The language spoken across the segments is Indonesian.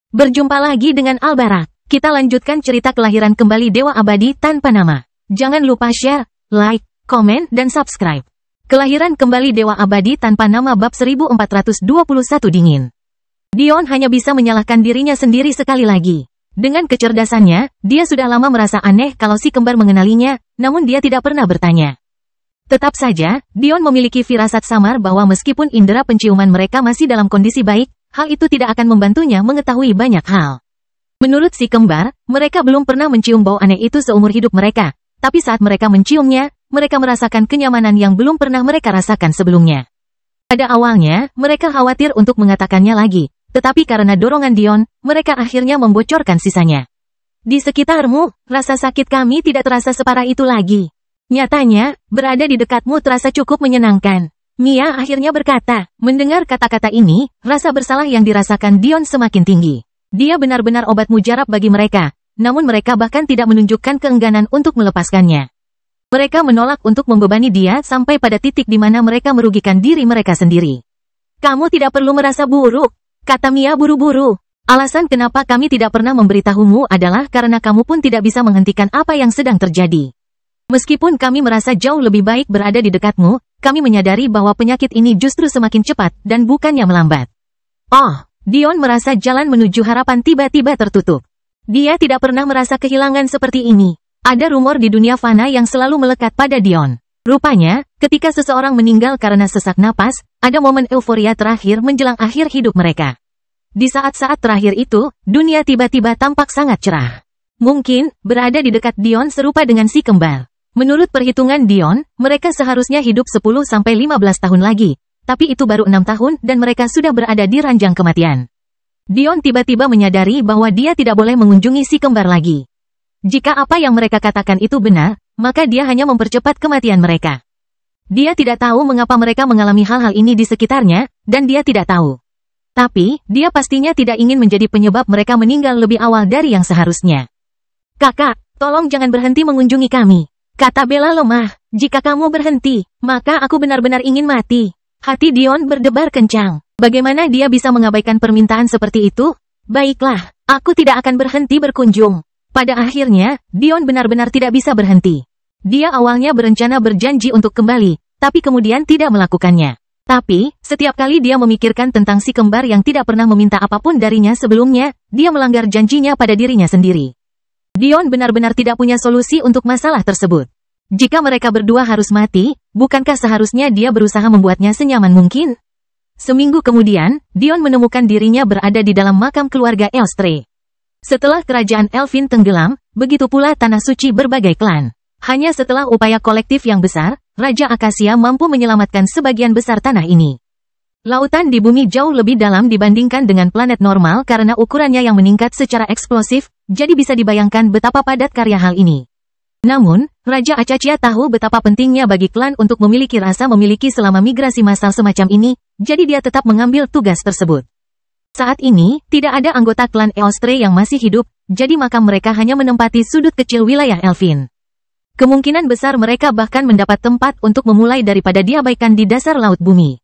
Berjumpa lagi dengan Albarak. Kita lanjutkan cerita kelahiran kembali Dewa Abadi tanpa nama. Jangan lupa share, like, komen, dan subscribe. Kelahiran kembali Dewa Abadi tanpa nama bab 1421 dingin. Dion hanya bisa menyalahkan dirinya sendiri sekali lagi. Dengan kecerdasannya, dia sudah lama merasa aneh kalau si kembar mengenalinya, namun dia tidak pernah bertanya. Tetap saja, Dion memiliki firasat samar bahwa meskipun indera penciuman mereka masih dalam kondisi baik, hal itu tidak akan membantunya mengetahui banyak hal. Menurut si kembar, mereka belum pernah mencium bau aneh itu seumur hidup mereka, tapi saat mereka menciumnya, mereka merasakan kenyamanan yang belum pernah mereka rasakan sebelumnya. Pada awalnya, mereka khawatir untuk mengatakannya lagi, tetapi karena dorongan Dion, mereka akhirnya membocorkan sisanya. Di sekitarmu, rasa sakit kami tidak terasa separah itu lagi. Nyatanya, berada di dekatmu terasa cukup menyenangkan. Mia akhirnya berkata. Mendengar kata-kata ini, rasa bersalah yang dirasakan Dion semakin tinggi. Dia benar-benar obat mujarab bagi mereka, namun mereka bahkan tidak menunjukkan keengganan untuk melepaskannya. Mereka menolak untuk membebani dia sampai pada titik di mana mereka merugikan diri mereka sendiri. Kamu tidak perlu merasa buruk, kata Mia buru-buru. Alasan kenapa kami tidak pernah memberitahumu adalah karena kamu pun tidak bisa menghentikan apa yang sedang terjadi. Meskipun kami merasa jauh lebih baik berada di dekatmu, kami menyadari bahwa penyakit ini justru semakin cepat dan bukannya melambat. Oh, Dion merasa jalan menuju harapan tiba-tiba tertutup. Dia tidak pernah merasa kehilangan seperti ini. Ada rumor di dunia fana yang selalu melekat pada Dion. Rupanya, ketika seseorang meninggal karena sesak napas, ada momen euforia terakhir menjelang akhir hidup mereka. Di saat-saat terakhir itu, dunia tiba-tiba tampak sangat cerah. Mungkin, berada di dekat Dion serupa dengan si kembar. Menurut perhitungan Dion, mereka seharusnya hidup 10-15 tahun lagi, tapi itu baru 6 tahun dan mereka sudah berada di ranjang kematian. Dion tiba-tiba menyadari bahwa dia tidak boleh mengunjungi si kembar lagi. Jika apa yang mereka katakan itu benar, maka dia hanya mempercepat kematian mereka. Dia tidak tahu mengapa mereka mengalami hal-hal ini di sekitarnya, dan dia tidak tahu. Tapi, dia pastinya tidak ingin menjadi penyebab mereka meninggal lebih awal dari yang seharusnya. Kakak, tolong jangan berhenti mengunjungi kami. Kata Bella lemah, jika kamu berhenti, maka aku benar-benar ingin mati. Hati Dion berdebar kencang. Bagaimana dia bisa mengabaikan permintaan seperti itu? Baiklah, aku tidak akan berhenti berkunjung. Pada akhirnya, Dion benar-benar tidak bisa berhenti. Dia awalnya berencana berjanji untuk kembali, tapi kemudian tidak melakukannya. Tapi, setiap kali dia memikirkan tentang si kembar yang tidak pernah meminta apapun darinya sebelumnya, dia melanggar janjinya pada dirinya sendiri. Dion benar-benar tidak punya solusi untuk masalah tersebut. Jika mereka berdua harus mati, bukankah seharusnya dia berusaha membuatnya senyaman mungkin? Seminggu kemudian, Dion menemukan dirinya berada di dalam makam keluarga Eostre. Setelah kerajaan Elfin tenggelam, begitu pula tanah suci berbagai klan. Hanya setelah upaya kolektif yang besar, Raja Akasia mampu menyelamatkan sebagian besar tanah ini. Lautan di bumi jauh lebih dalam dibandingkan dengan planet normal karena ukurannya yang meningkat secara eksplosif, jadi bisa dibayangkan betapa padat karya hal ini. Namun, Raja Acacia tahu betapa pentingnya bagi klan untuk memiliki rasa memiliki selama migrasi massal semacam ini, jadi dia tetap mengambil tugas tersebut. Saat ini, tidak ada anggota klan Eostre yang masih hidup, jadi makam mereka hanya menempati sudut kecil wilayah Elfin. Kemungkinan besar mereka bahkan mendapat tempat untuk memulai daripada diabaikan di dasar laut bumi.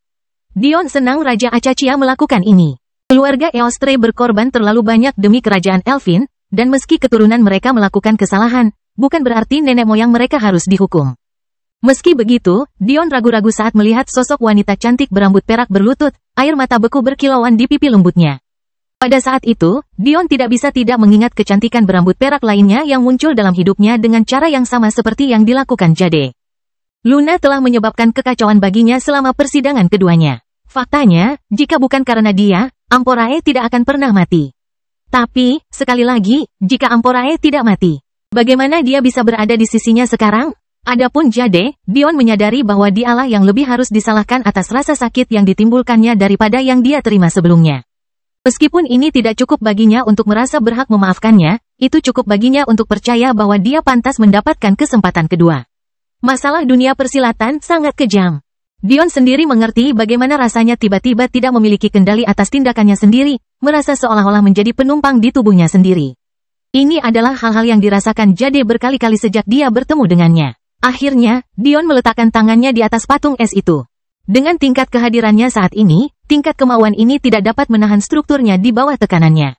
Dion senang Raja Acacia melakukan ini. Keluarga Eostre berkorban terlalu banyak demi kerajaan Elfin, dan meski keturunan mereka melakukan kesalahan, bukan berarti nenek moyang mereka harus dihukum. Meski begitu, Dion ragu-ragu saat melihat sosok wanita cantik berambut perak berlutut, air mata beku berkilauan di pipi lembutnya. Pada saat itu, Dion tidak bisa tidak mengingat kecantikan berambut perak lainnya yang muncul dalam hidupnya dengan cara yang sama seperti yang dilakukan Jade. Luna telah menyebabkan kekacauan baginya selama persidangan keduanya. Faktanya, jika bukan karena dia, Amporae tidak akan pernah mati. Tapi, sekali lagi, jika Amporae tidak mati, bagaimana dia bisa berada di sisinya sekarang? Adapun Jade, Dion menyadari bahwa dialah yang lebih harus disalahkan atas rasa sakit yang ditimbulkannya daripada yang dia terima sebelumnya. Meskipun ini tidak cukup baginya untuk merasa berhak memaafkannya, itu cukup baginya untuk percaya bahwa dia pantas mendapatkan kesempatan kedua. Masalah dunia persilatan sangat kejam. Dion sendiri mengerti bagaimana rasanya tiba-tiba tidak memiliki kendali atas tindakannya sendiri, merasa seolah-olah menjadi penumpang di tubuhnya sendiri. Ini adalah hal-hal yang dirasakan Jade berkali-kali sejak dia bertemu dengannya. Akhirnya, Dion meletakkan tangannya di atas patung es itu. Dengan tingkat kehadirannya saat ini, tingkat kemauan ini tidak dapat menahan strukturnya di bawah tekanannya.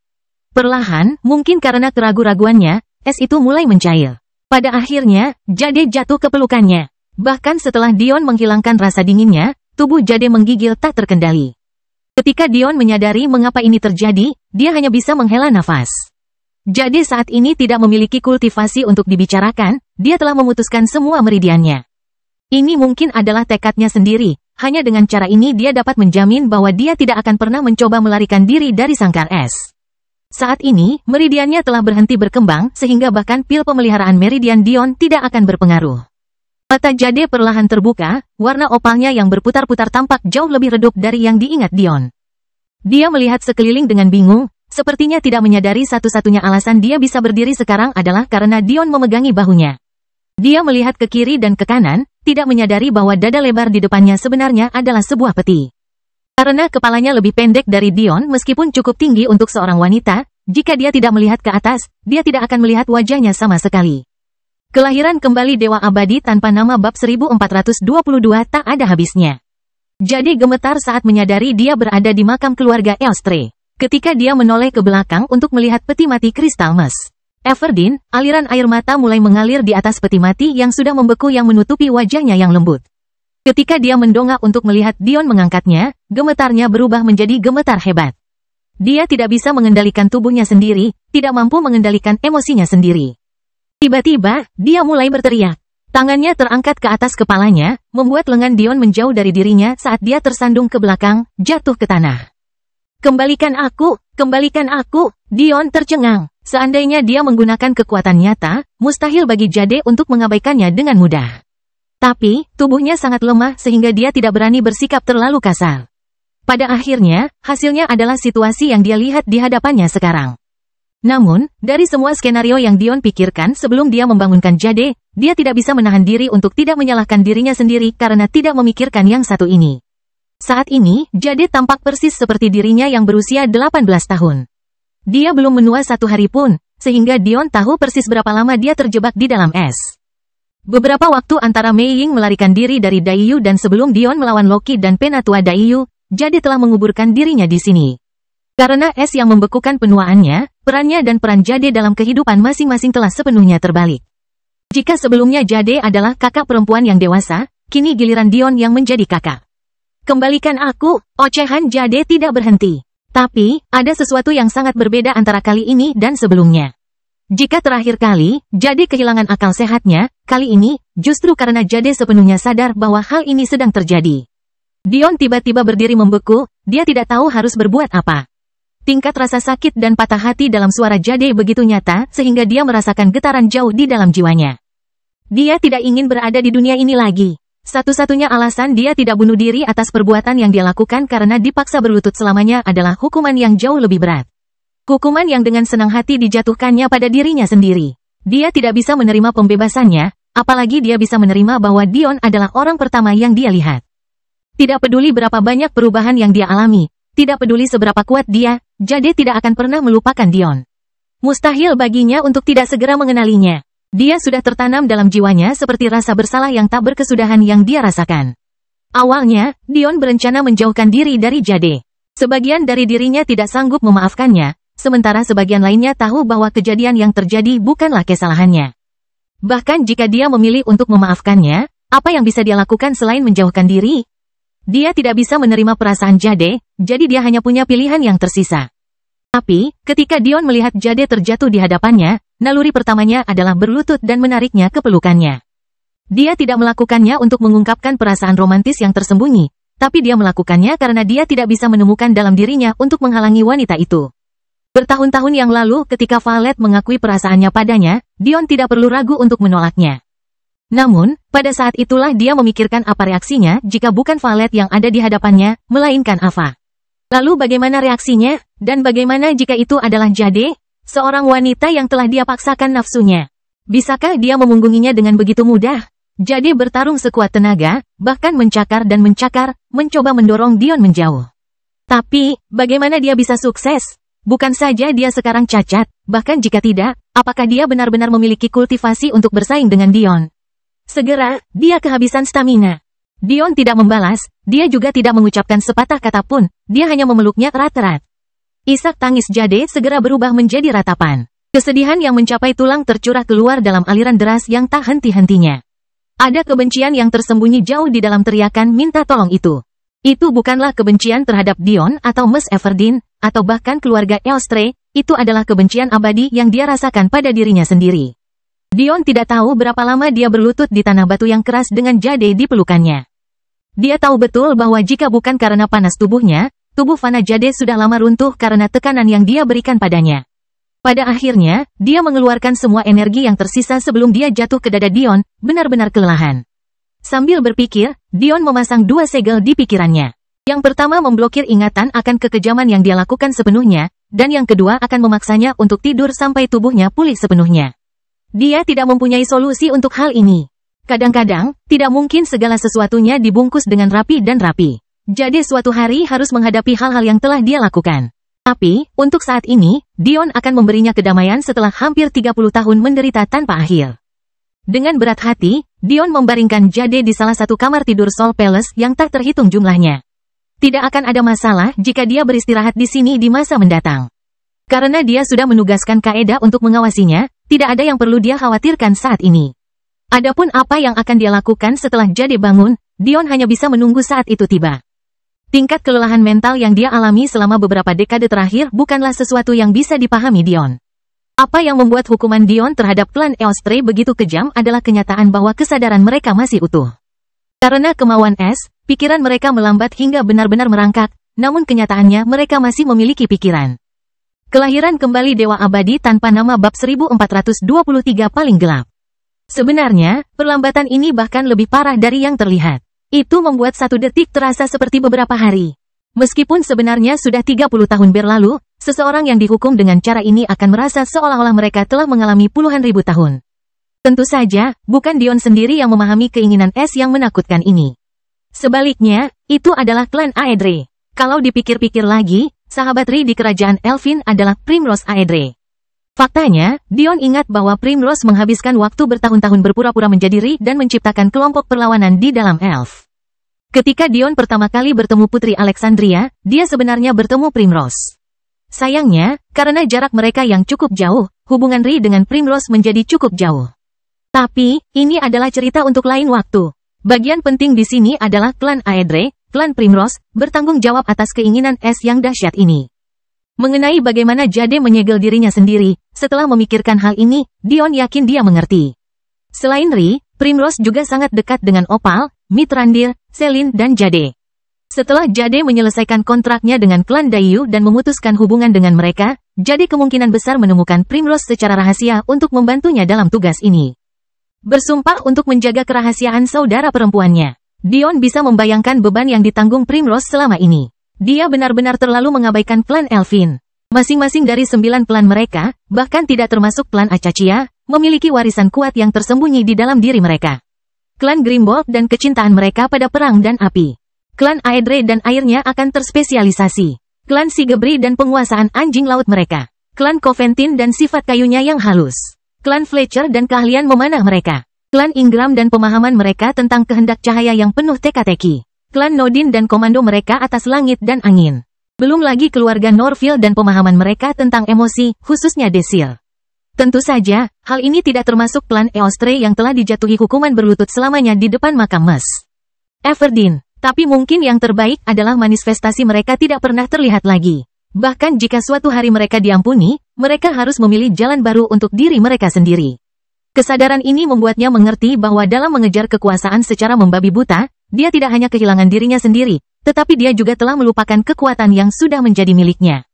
Perlahan, mungkin karena keraguan-raguannya, es itu mulai mencair. Pada akhirnya, Jade jatuh ke pelukannya. Bahkan setelah Dion menghilangkan rasa dinginnya, tubuh Jade menggigil tak terkendali. Ketika Dion menyadari mengapa ini terjadi, dia hanya bisa menghela nafas. Jade saat ini tidak memiliki kultivasi untuk dibicarakan, dia telah memutuskan semua meridiannya. Ini mungkin adalah tekadnya sendiri, hanya dengan cara ini dia dapat menjamin bahwa dia tidak akan pernah mencoba melarikan diri dari sangkar es. Saat ini, meridiannya telah berhenti berkembang sehingga bahkan pil pemeliharaan meridian Dion tidak akan berpengaruh. Mata Jade perlahan terbuka, warna opalnya yang berputar-putar tampak jauh lebih redup dari yang diingat Dion. Dia melihat sekeliling dengan bingung, sepertinya tidak menyadari satu-satunya alasan dia bisa berdiri sekarang adalah karena Dion memegangi bahunya. Dia melihat ke kiri dan ke kanan, tidak menyadari bahwa dada lebar di depannya sebenarnya adalah sebuah peti. Karena kepalanya lebih pendek dari Dion meskipun cukup tinggi untuk seorang wanita, jika dia tidak melihat ke atas, dia tidak akan melihat wajahnya sama sekali. Kelahiran kembali Dewa Abadi tanpa nama bab 1422 tak ada habisnya. Jade gemetar saat menyadari dia berada di makam keluarga Eostre. Ketika dia menoleh ke belakang untuk melihat peti mati kristal emas. Everdeen, aliran air mata mulai mengalir di atas peti mati yang sudah membeku yang menutupi wajahnya yang lembut. Ketika dia mendongak untuk melihat Dion mengangkatnya, gemetarnya berubah menjadi gemetar hebat. Dia tidak bisa mengendalikan tubuhnya sendiri, tidak mampu mengendalikan emosinya sendiri. Tiba-tiba, dia mulai berteriak. Tangannya terangkat ke atas kepalanya, membuat lengan Dion menjauh dari dirinya saat dia tersandung ke belakang, jatuh ke tanah. Kembalikan aku, Dion tercengang. Seandainya dia menggunakan kekuatan nyata, mustahil bagi Jade untuk mengabaikannya dengan mudah. Tapi, tubuhnya sangat lemah sehingga dia tidak berani bersikap terlalu kasar. Pada akhirnya, hasilnya adalah situasi yang dia lihat di hadapannya sekarang. Namun, dari semua skenario yang Dion pikirkan sebelum dia membangunkan Jade, dia tidak bisa menahan diri untuk tidak menyalahkan dirinya sendiri karena tidak memikirkan yang satu ini. Saat ini, Jade tampak persis seperti dirinya yang berusia 18 tahun. Dia belum menua satu hari pun, sehingga Dion tahu persis berapa lama dia terjebak di dalam es. Beberapa waktu antara Mei Ying melarikan diri dari Daiyu dan sebelum Dion melawan Loki dan Penatua Daiyu, Jade telah menguburkan dirinya di sini. Karena es yang membekukan penuaannya, perannya dan peran Jade dalam kehidupan masing-masing telah sepenuhnya terbalik. Jika sebelumnya Jade adalah kakak perempuan yang dewasa, kini giliran Dion yang menjadi kakak. Kembalikan aku, ocehan Jade tidak berhenti. Tapi, ada sesuatu yang sangat berbeda antara kali ini dan sebelumnya. Jika terakhir kali, Jade kehilangan akal sehatnya, kali ini, justru karena Jade sepenuhnya sadar bahwa hal ini sedang terjadi. Dion tiba-tiba berdiri membeku, dia tidak tahu harus berbuat apa. Tingkat rasa sakit dan patah hati dalam suara Jade begitu nyata sehingga dia merasakan getaran jauh di dalam jiwanya. Dia tidak ingin berada di dunia ini lagi. Satu-satunya alasan dia tidak bunuh diri atas perbuatan yang dia lakukan karena dipaksa berlutut selamanya adalah hukuman yang jauh lebih berat. Hukuman yang dengan senang hati dijatuhkannya pada dirinya sendiri. Dia tidak bisa menerima pembebasannya, apalagi dia bisa menerima bahwa Dion adalah orang pertama yang dia lihat. Tidak peduli berapa banyak perubahan yang dia alami, tidak peduli seberapa kuat dia, Jade tidak akan pernah melupakan Dion. Mustahil baginya untuk tidak segera mengenalinya. Dia sudah tertanam dalam jiwanya seperti rasa bersalah yang tak berkesudahan yang dia rasakan. Awalnya, Dion berencana menjauhkan diri dari Jade. Sebagian dari dirinya tidak sanggup memaafkannya, sementara sebagian lainnya tahu bahwa kejadian yang terjadi bukanlah kesalahannya. Bahkan jika dia memilih untuk memaafkannya, apa yang bisa dia lakukan selain menjauhkan diri? Dia tidak bisa menerima perasaan Jade, jadi dia hanya punya pilihan yang tersisa. Tapi, ketika Dion melihat Jade terjatuh di hadapannya, naluri pertamanya adalah berlutut dan menariknya ke pelukannya. Dia tidak melakukannya untuk mengungkapkan perasaan romantis yang tersembunyi, tapi dia melakukannya karena dia tidak bisa menemukan dalam dirinya untuk menghalangi wanita itu. Bertahun-tahun yang lalu ketika Violet mengakui perasaannya padanya, Dion tidak perlu ragu untuk menolaknya. Namun, pada saat itulah dia memikirkan apa reaksinya jika bukan Violet yang ada di hadapannya, melainkan Ava. Lalu bagaimana reaksinya? Dan bagaimana jika itu adalah Jade? Seorang wanita yang telah dia paksakan nafsunya. Bisakah dia memunggunginya dengan begitu mudah? Jade bertarung sekuat tenaga, bahkan mencakar, mencoba mendorong Dion menjauh. Tapi, bagaimana dia bisa sukses? Bukan saja dia sekarang cacat, bahkan jika tidak, apakah dia benar-benar memiliki kultivasi untuk bersaing dengan Dion? Segera, dia kehabisan stamina. Dion tidak membalas, dia juga tidak mengucapkan sepatah kata pun, dia hanya memeluknya erat-erat. Isak tangis Jade segera berubah menjadi ratapan. Kesedihan yang mencapai tulang tercurah keluar dalam aliran deras yang tak henti-hentinya. Ada kebencian yang tersembunyi jauh di dalam teriakan minta tolong itu. Itu bukanlah kebencian terhadap Dion atau Miss Everdeen, atau bahkan keluarga Eostre, itu adalah kebencian abadi yang dia rasakan pada dirinya sendiri. Dion tidak tahu berapa lama dia berlutut di tanah batu yang keras dengan Jade di pelukannya. Dia tahu betul bahwa jika bukan karena panas tubuhnya, tubuh fana Jade sudah lama runtuh karena tekanan yang dia berikan padanya. Pada akhirnya, dia mengeluarkan semua energi yang tersisa sebelum dia jatuh ke dada Dion, benar-benar kelelahan. Sambil berpikir, Dion memasang dua segel di pikirannya. Yang pertama memblokir ingatan akan kekejaman yang dia lakukan sepenuhnya, dan yang kedua akan memaksanya untuk tidur sampai tubuhnya pulih sepenuhnya. Dia tidak mempunyai solusi untuk hal ini. Kadang-kadang, tidak mungkin segala sesuatunya dibungkus dengan rapi dan rapi. Jadi suatu hari harus menghadapi hal-hal yang telah dia lakukan. Tapi, untuk saat ini, Dion akan memberinya kedamaian setelah hampir 30 tahun menderita tanpa akhir. Dengan berat hati, Dion membaringkan Jade di salah satu kamar tidur Soul Palace yang tak terhitung jumlahnya. Tidak akan ada masalah jika dia beristirahat di sini di masa mendatang. Karena dia sudah menugaskan Kaeda untuk mengawasinya, tidak ada yang perlu dia khawatirkan saat ini. Adapun apa yang akan dia lakukan setelah Jade bangun, Dion hanya bisa menunggu saat itu tiba. Tingkat kelelahan mental yang dia alami selama beberapa dekade terakhir bukanlah sesuatu yang bisa dipahami Dion. Apa yang membuat hukuman Dion terhadap klan Eostre begitu kejam adalah kenyataan bahwa kesadaran mereka masih utuh. Karena kemauan es, pikiran mereka melambat hingga benar-benar merangkak, namun kenyataannya mereka masih memiliki pikiran. Kelahiran kembali Dewa Abadi tanpa nama bab 1423 paling gelap. Sebenarnya, perlambatan ini bahkan lebih parah dari yang terlihat. Itu membuat satu detik terasa seperti beberapa hari. Meskipun sebenarnya sudah 30 tahun berlalu, seseorang yang dihukum dengan cara ini akan merasa seolah-olah mereka telah mengalami puluhan ribu tahun. Tentu saja, bukan Dion sendiri yang memahami keinginan es yang menakutkan ini. Sebaliknya, itu adalah klan Aedre. Kalau dipikir-pikir lagi, sahabat Ri di kerajaan Elfin adalah Primrose Aedre. Faktanya, Dion ingat bahwa Primrose menghabiskan waktu bertahun-tahun berpura-pura menjadi Ri dan menciptakan kelompok perlawanan di dalam Elf. Ketika Dion pertama kali bertemu Putri Alexandria, dia sebenarnya bertemu Primrose. Sayangnya, karena jarak mereka yang cukup jauh, hubungan Ri dengan Primrose menjadi cukup jauh. Tapi, ini adalah cerita untuk lain waktu. Bagian penting di sini adalah klan Aedre, klan Primrose, bertanggung jawab atas keinginan es yang dahsyat ini. Mengenai bagaimana Jade menyegel dirinya sendiri, setelah memikirkan hal ini, Dion yakin dia mengerti. Selain Ri, Primrose juga sangat dekat dengan Opal, Mithrandir, Selin dan Jade. Setelah Jade menyelesaikan kontraknya dengan klan Dayu dan memutuskan hubungan dengan mereka, Jade kemungkinan besar menemukan Primrose secara rahasia untuk membantunya dalam tugas ini. Bersumpah untuk menjaga kerahasiaan saudara perempuannya, Dion bisa membayangkan beban yang ditanggung Primrose selama ini. Dia benar-benar terlalu mengabaikan klan Elfin. Masing-masing dari 9 klan mereka, bahkan tidak termasuk klan Acaccia, memiliki warisan kuat yang tersembunyi di dalam diri mereka. Klan Grimbold dan kecintaan mereka pada perang dan api. Klan Aedre dan airnya akan terspesialisasi. Klan Sigebri dan penguasaan anjing laut mereka. Klan Coventin dan sifat kayunya yang halus. Klan Fletcher dan keahlian memanah mereka. Klan Ingram dan pemahaman mereka tentang kehendak cahaya yang penuh teka-teki. Klan Nodin dan komando mereka atas langit dan angin. Belum lagi keluarga Norville dan pemahaman mereka tentang emosi, khususnya Desil. Tentu saja, hal ini tidak termasuk klan Eostre yang telah dijatuhi hukuman berlutut selamanya di depan makam Miss Everdeen. Tapi mungkin yang terbaik adalah manifestasi mereka tidak pernah terlihat lagi. Bahkan jika suatu hari mereka diampuni, mereka harus memilih jalan baru untuk diri mereka sendiri. Kesadaran ini membuatnya mengerti bahwa dalam mengejar kekuasaan secara membabi buta, dia tidak hanya kehilangan dirinya sendiri, tetapi dia juga telah melupakan kekuatan yang sudah menjadi miliknya.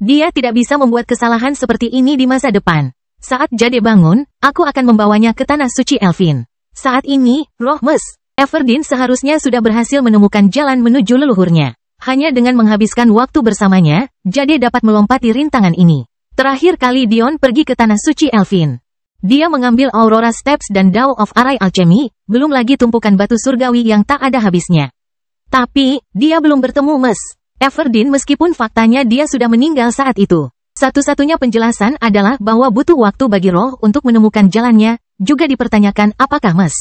Dia tidak bisa membuat kesalahan seperti ini di masa depan. Saat Jade bangun, aku akan membawanya ke tanah suci Elfin. Saat ini, roh Miss Everdeen seharusnya sudah berhasil menemukan jalan menuju leluhurnya. Hanya dengan menghabiskan waktu bersamanya, Jade dapat melompati rintangan ini. Terakhir kali Dion pergi ke tanah suci Elfin. Dia mengambil Aurora Steps dan Dao of Arai Alchemy, belum lagi tumpukan batu surgawi yang tak ada habisnya. Tapi, dia belum bertemu Miss Everdeen meskipun faktanya dia sudah meninggal saat itu. Satu-satunya penjelasan adalah bahwa butuh waktu bagi roh untuk menemukan jalannya, juga dipertanyakan apakah Miss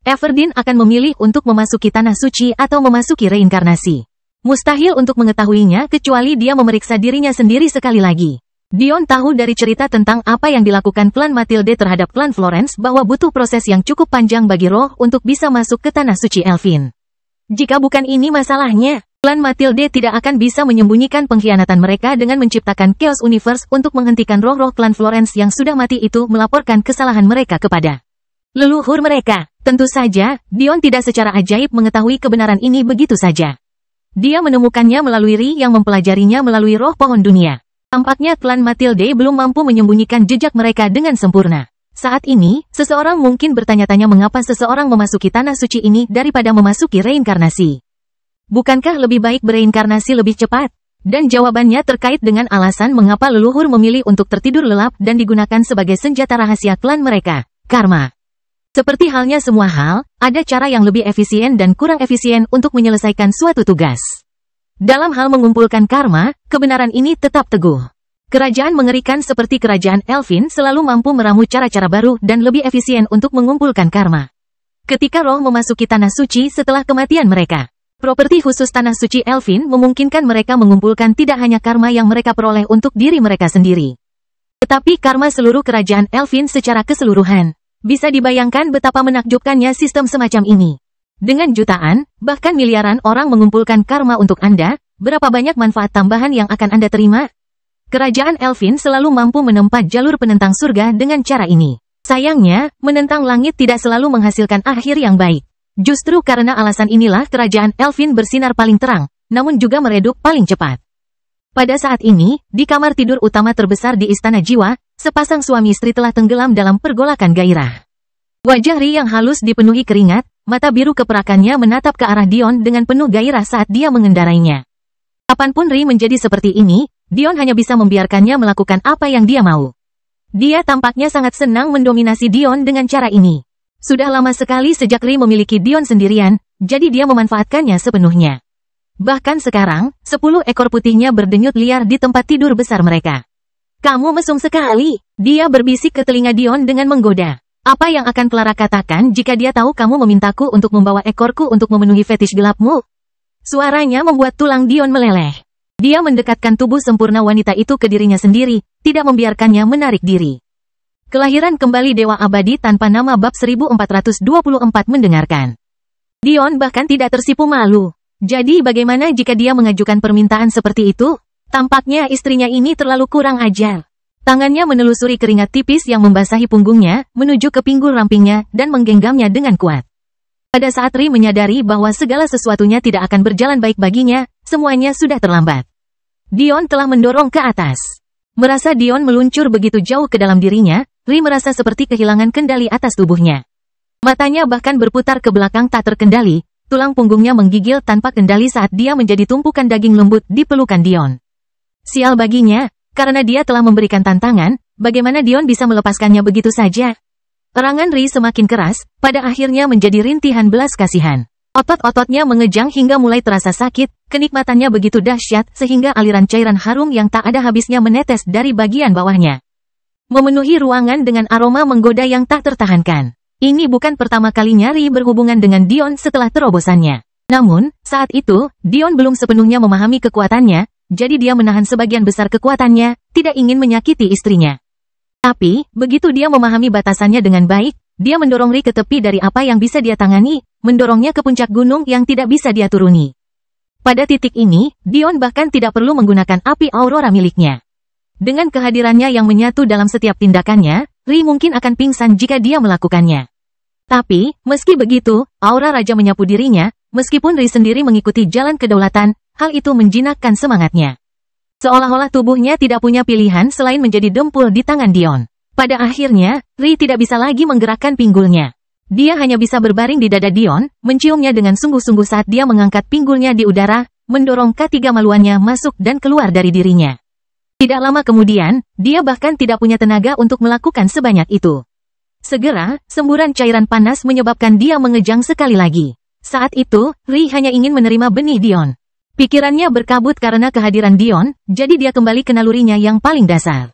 Everdeen akan memilih untuk memasuki tanah suci atau memasuki reinkarnasi. Mustahil untuk mengetahuinya kecuali dia memeriksa dirinya sendiri sekali lagi. Dion tahu dari cerita tentang apa yang dilakukan klan Matilde terhadap klan Florence bahwa butuh proses yang cukup panjang bagi roh untuk bisa masuk ke tanah suci Elfin. Jika bukan ini masalahnya, klan Matilde tidak akan bisa menyembunyikan pengkhianatan mereka dengan menciptakan Chaos Universe untuk menghentikan roh-roh klan Florence yang sudah mati itu melaporkan kesalahan mereka kepada leluhur mereka. Tentu saja, Dion tidak secara ajaib mengetahui kebenaran ini begitu saja. Dia menemukannya melalui Ri yang mempelajarinya melalui roh pohon dunia. Tampaknya klan Matilde belum mampu menyembunyikan jejak mereka dengan sempurna. Saat ini, seseorang mungkin bertanya-tanya mengapa seseorang memasuki tanah suci ini daripada memasuki reinkarnasi. Bukankah lebih baik bereinkarnasi lebih cepat? Dan jawabannya terkait dengan alasan mengapa leluhur memilih untuk tertidur lelap dan digunakan sebagai senjata rahasia klan mereka, karma. Seperti halnya semua hal, ada cara yang lebih efisien dan kurang efisien untuk menyelesaikan suatu tugas. Dalam hal mengumpulkan karma, kebenaran ini tetap teguh. Kerajaan mengerikan seperti kerajaan Elfin selalu mampu meramu cara-cara baru dan lebih efisien untuk mengumpulkan karma. Ketika roh memasuki tanah suci setelah kematian mereka, properti khusus tanah suci Elfin memungkinkan mereka mengumpulkan tidak hanya karma yang mereka peroleh untuk diri mereka sendiri, tetapi karma seluruh kerajaan Elfin secara keseluruhan. Bisa dibayangkan betapa menakjubkannya sistem semacam ini. Dengan jutaan, bahkan miliaran orang mengumpulkan karma untuk Anda, berapa banyak manfaat tambahan yang akan Anda terima? Kerajaan Elfin selalu mampu menempat jalur penentang surga dengan cara ini. Sayangnya, menentang langit tidak selalu menghasilkan akhir yang baik. Justru karena alasan inilah kerajaan Elfin bersinar paling terang, namun juga meredup paling cepat. Pada saat ini, di kamar tidur utama terbesar di Istana Jiwa, sepasang suami istri telah tenggelam dalam pergolakan gairah. Wajah Ri yang halus dipenuhi keringat, mata biru keperakannya menatap ke arah Dion dengan penuh gairah saat dia mengendarainya. Kapanpun Ri menjadi seperti ini, Dion hanya bisa membiarkannya melakukan apa yang dia mau. Dia tampaknya sangat senang mendominasi Dion dengan cara ini. Sudah lama sekali sejak Ri memiliki Dion sendirian, jadi dia memanfaatkannya sepenuhnya. Bahkan sekarang, 10 ekor putihnya berdenyut liar di tempat tidur besar mereka. Kamu mesum sekali, dia berbisik ke telinga Dion dengan menggoda. Apa yang akan Clara katakan jika dia tahu kamu memintaku untuk membawa ekorku untuk memenuhi fetish gelapmu? Suaranya membuat tulang Dion meleleh. Dia mendekatkan tubuh sempurna wanita itu ke dirinya sendiri, tidak membiarkannya menarik diri. Kelahiran kembali Dewa Abadi tanpa nama bab 1424 mendengarkan. Dion bahkan tidak tersipu malu. Jadi bagaimana jika dia mengajukan permintaan seperti itu? Tampaknya istrinya ini terlalu kurang ajar. Tangannya menelusuri keringat tipis yang membasahi punggungnya, menuju ke pinggul rampingnya, dan menggenggamnya dengan kuat. Pada saat Ri menyadari bahwa segala sesuatunya tidak akan berjalan baik baginya, semuanya sudah terlambat. Dion telah mendorong ke atas. Merasa Dion meluncur begitu jauh ke dalam dirinya, Ri merasa seperti kehilangan kendali atas tubuhnya. Matanya bahkan berputar ke belakang tak terkendali. Tulang punggungnya menggigil tanpa kendali saat dia menjadi tumpukan daging lembut di pelukan Dion. Sial baginya, karena dia telah memberikan tantangan, bagaimana Dion bisa melepaskannya begitu saja? Erangan Ri semakin keras, pada akhirnya menjadi rintihan belas kasihan. Otot-ototnya mengejang hingga mulai terasa sakit, kenikmatannya begitu dahsyat sehingga aliran cairan harum yang tak ada habisnya menetes dari bagian bawahnya, memenuhi ruangan dengan aroma menggoda yang tak tertahankan. Ini bukan pertama kalinya Ri berhubungan dengan Dion setelah terobosannya. Namun, saat itu, Dion belum sepenuhnya memahami kekuatannya, jadi dia menahan sebagian besar kekuatannya, tidak ingin menyakiti istrinya. Tapi, begitu dia memahami batasannya dengan baik, dia mendorong Ri ke tepi dari apa yang bisa dia tangani, mendorongnya ke puncak gunung yang tidak bisa dia turuni. Pada titik ini, Dion bahkan tidak perlu menggunakan api aurora miliknya. Dengan kehadirannya yang menyatu dalam setiap tindakannya, Ri mungkin akan pingsan jika dia melakukannya. Tapi, meski begitu, aura raja menyapu dirinya, meskipun Ri sendiri mengikuti jalan kedaulatan, hal itu menjinakkan semangatnya. Seolah-olah tubuhnya tidak punya pilihan selain menjadi dempul di tangan Dion. Pada akhirnya, Ri tidak bisa lagi menggerakkan pinggulnya. Dia hanya bisa berbaring di dada Dion, menciumnya dengan sungguh-sungguh saat dia mengangkat pinggulnya di udara, mendorong ketiga maluannya masuk dan keluar dari dirinya. Tidak lama kemudian, dia bahkan tidak punya tenaga untuk melakukan sebanyak itu. Segera, semburan cairan panas menyebabkan dia mengejang sekali lagi. Saat itu, Ri hanya ingin menerima benih Dion. Pikirannya berkabut karena kehadiran Dion, jadi dia kembali ke nalurinya yang paling dasar.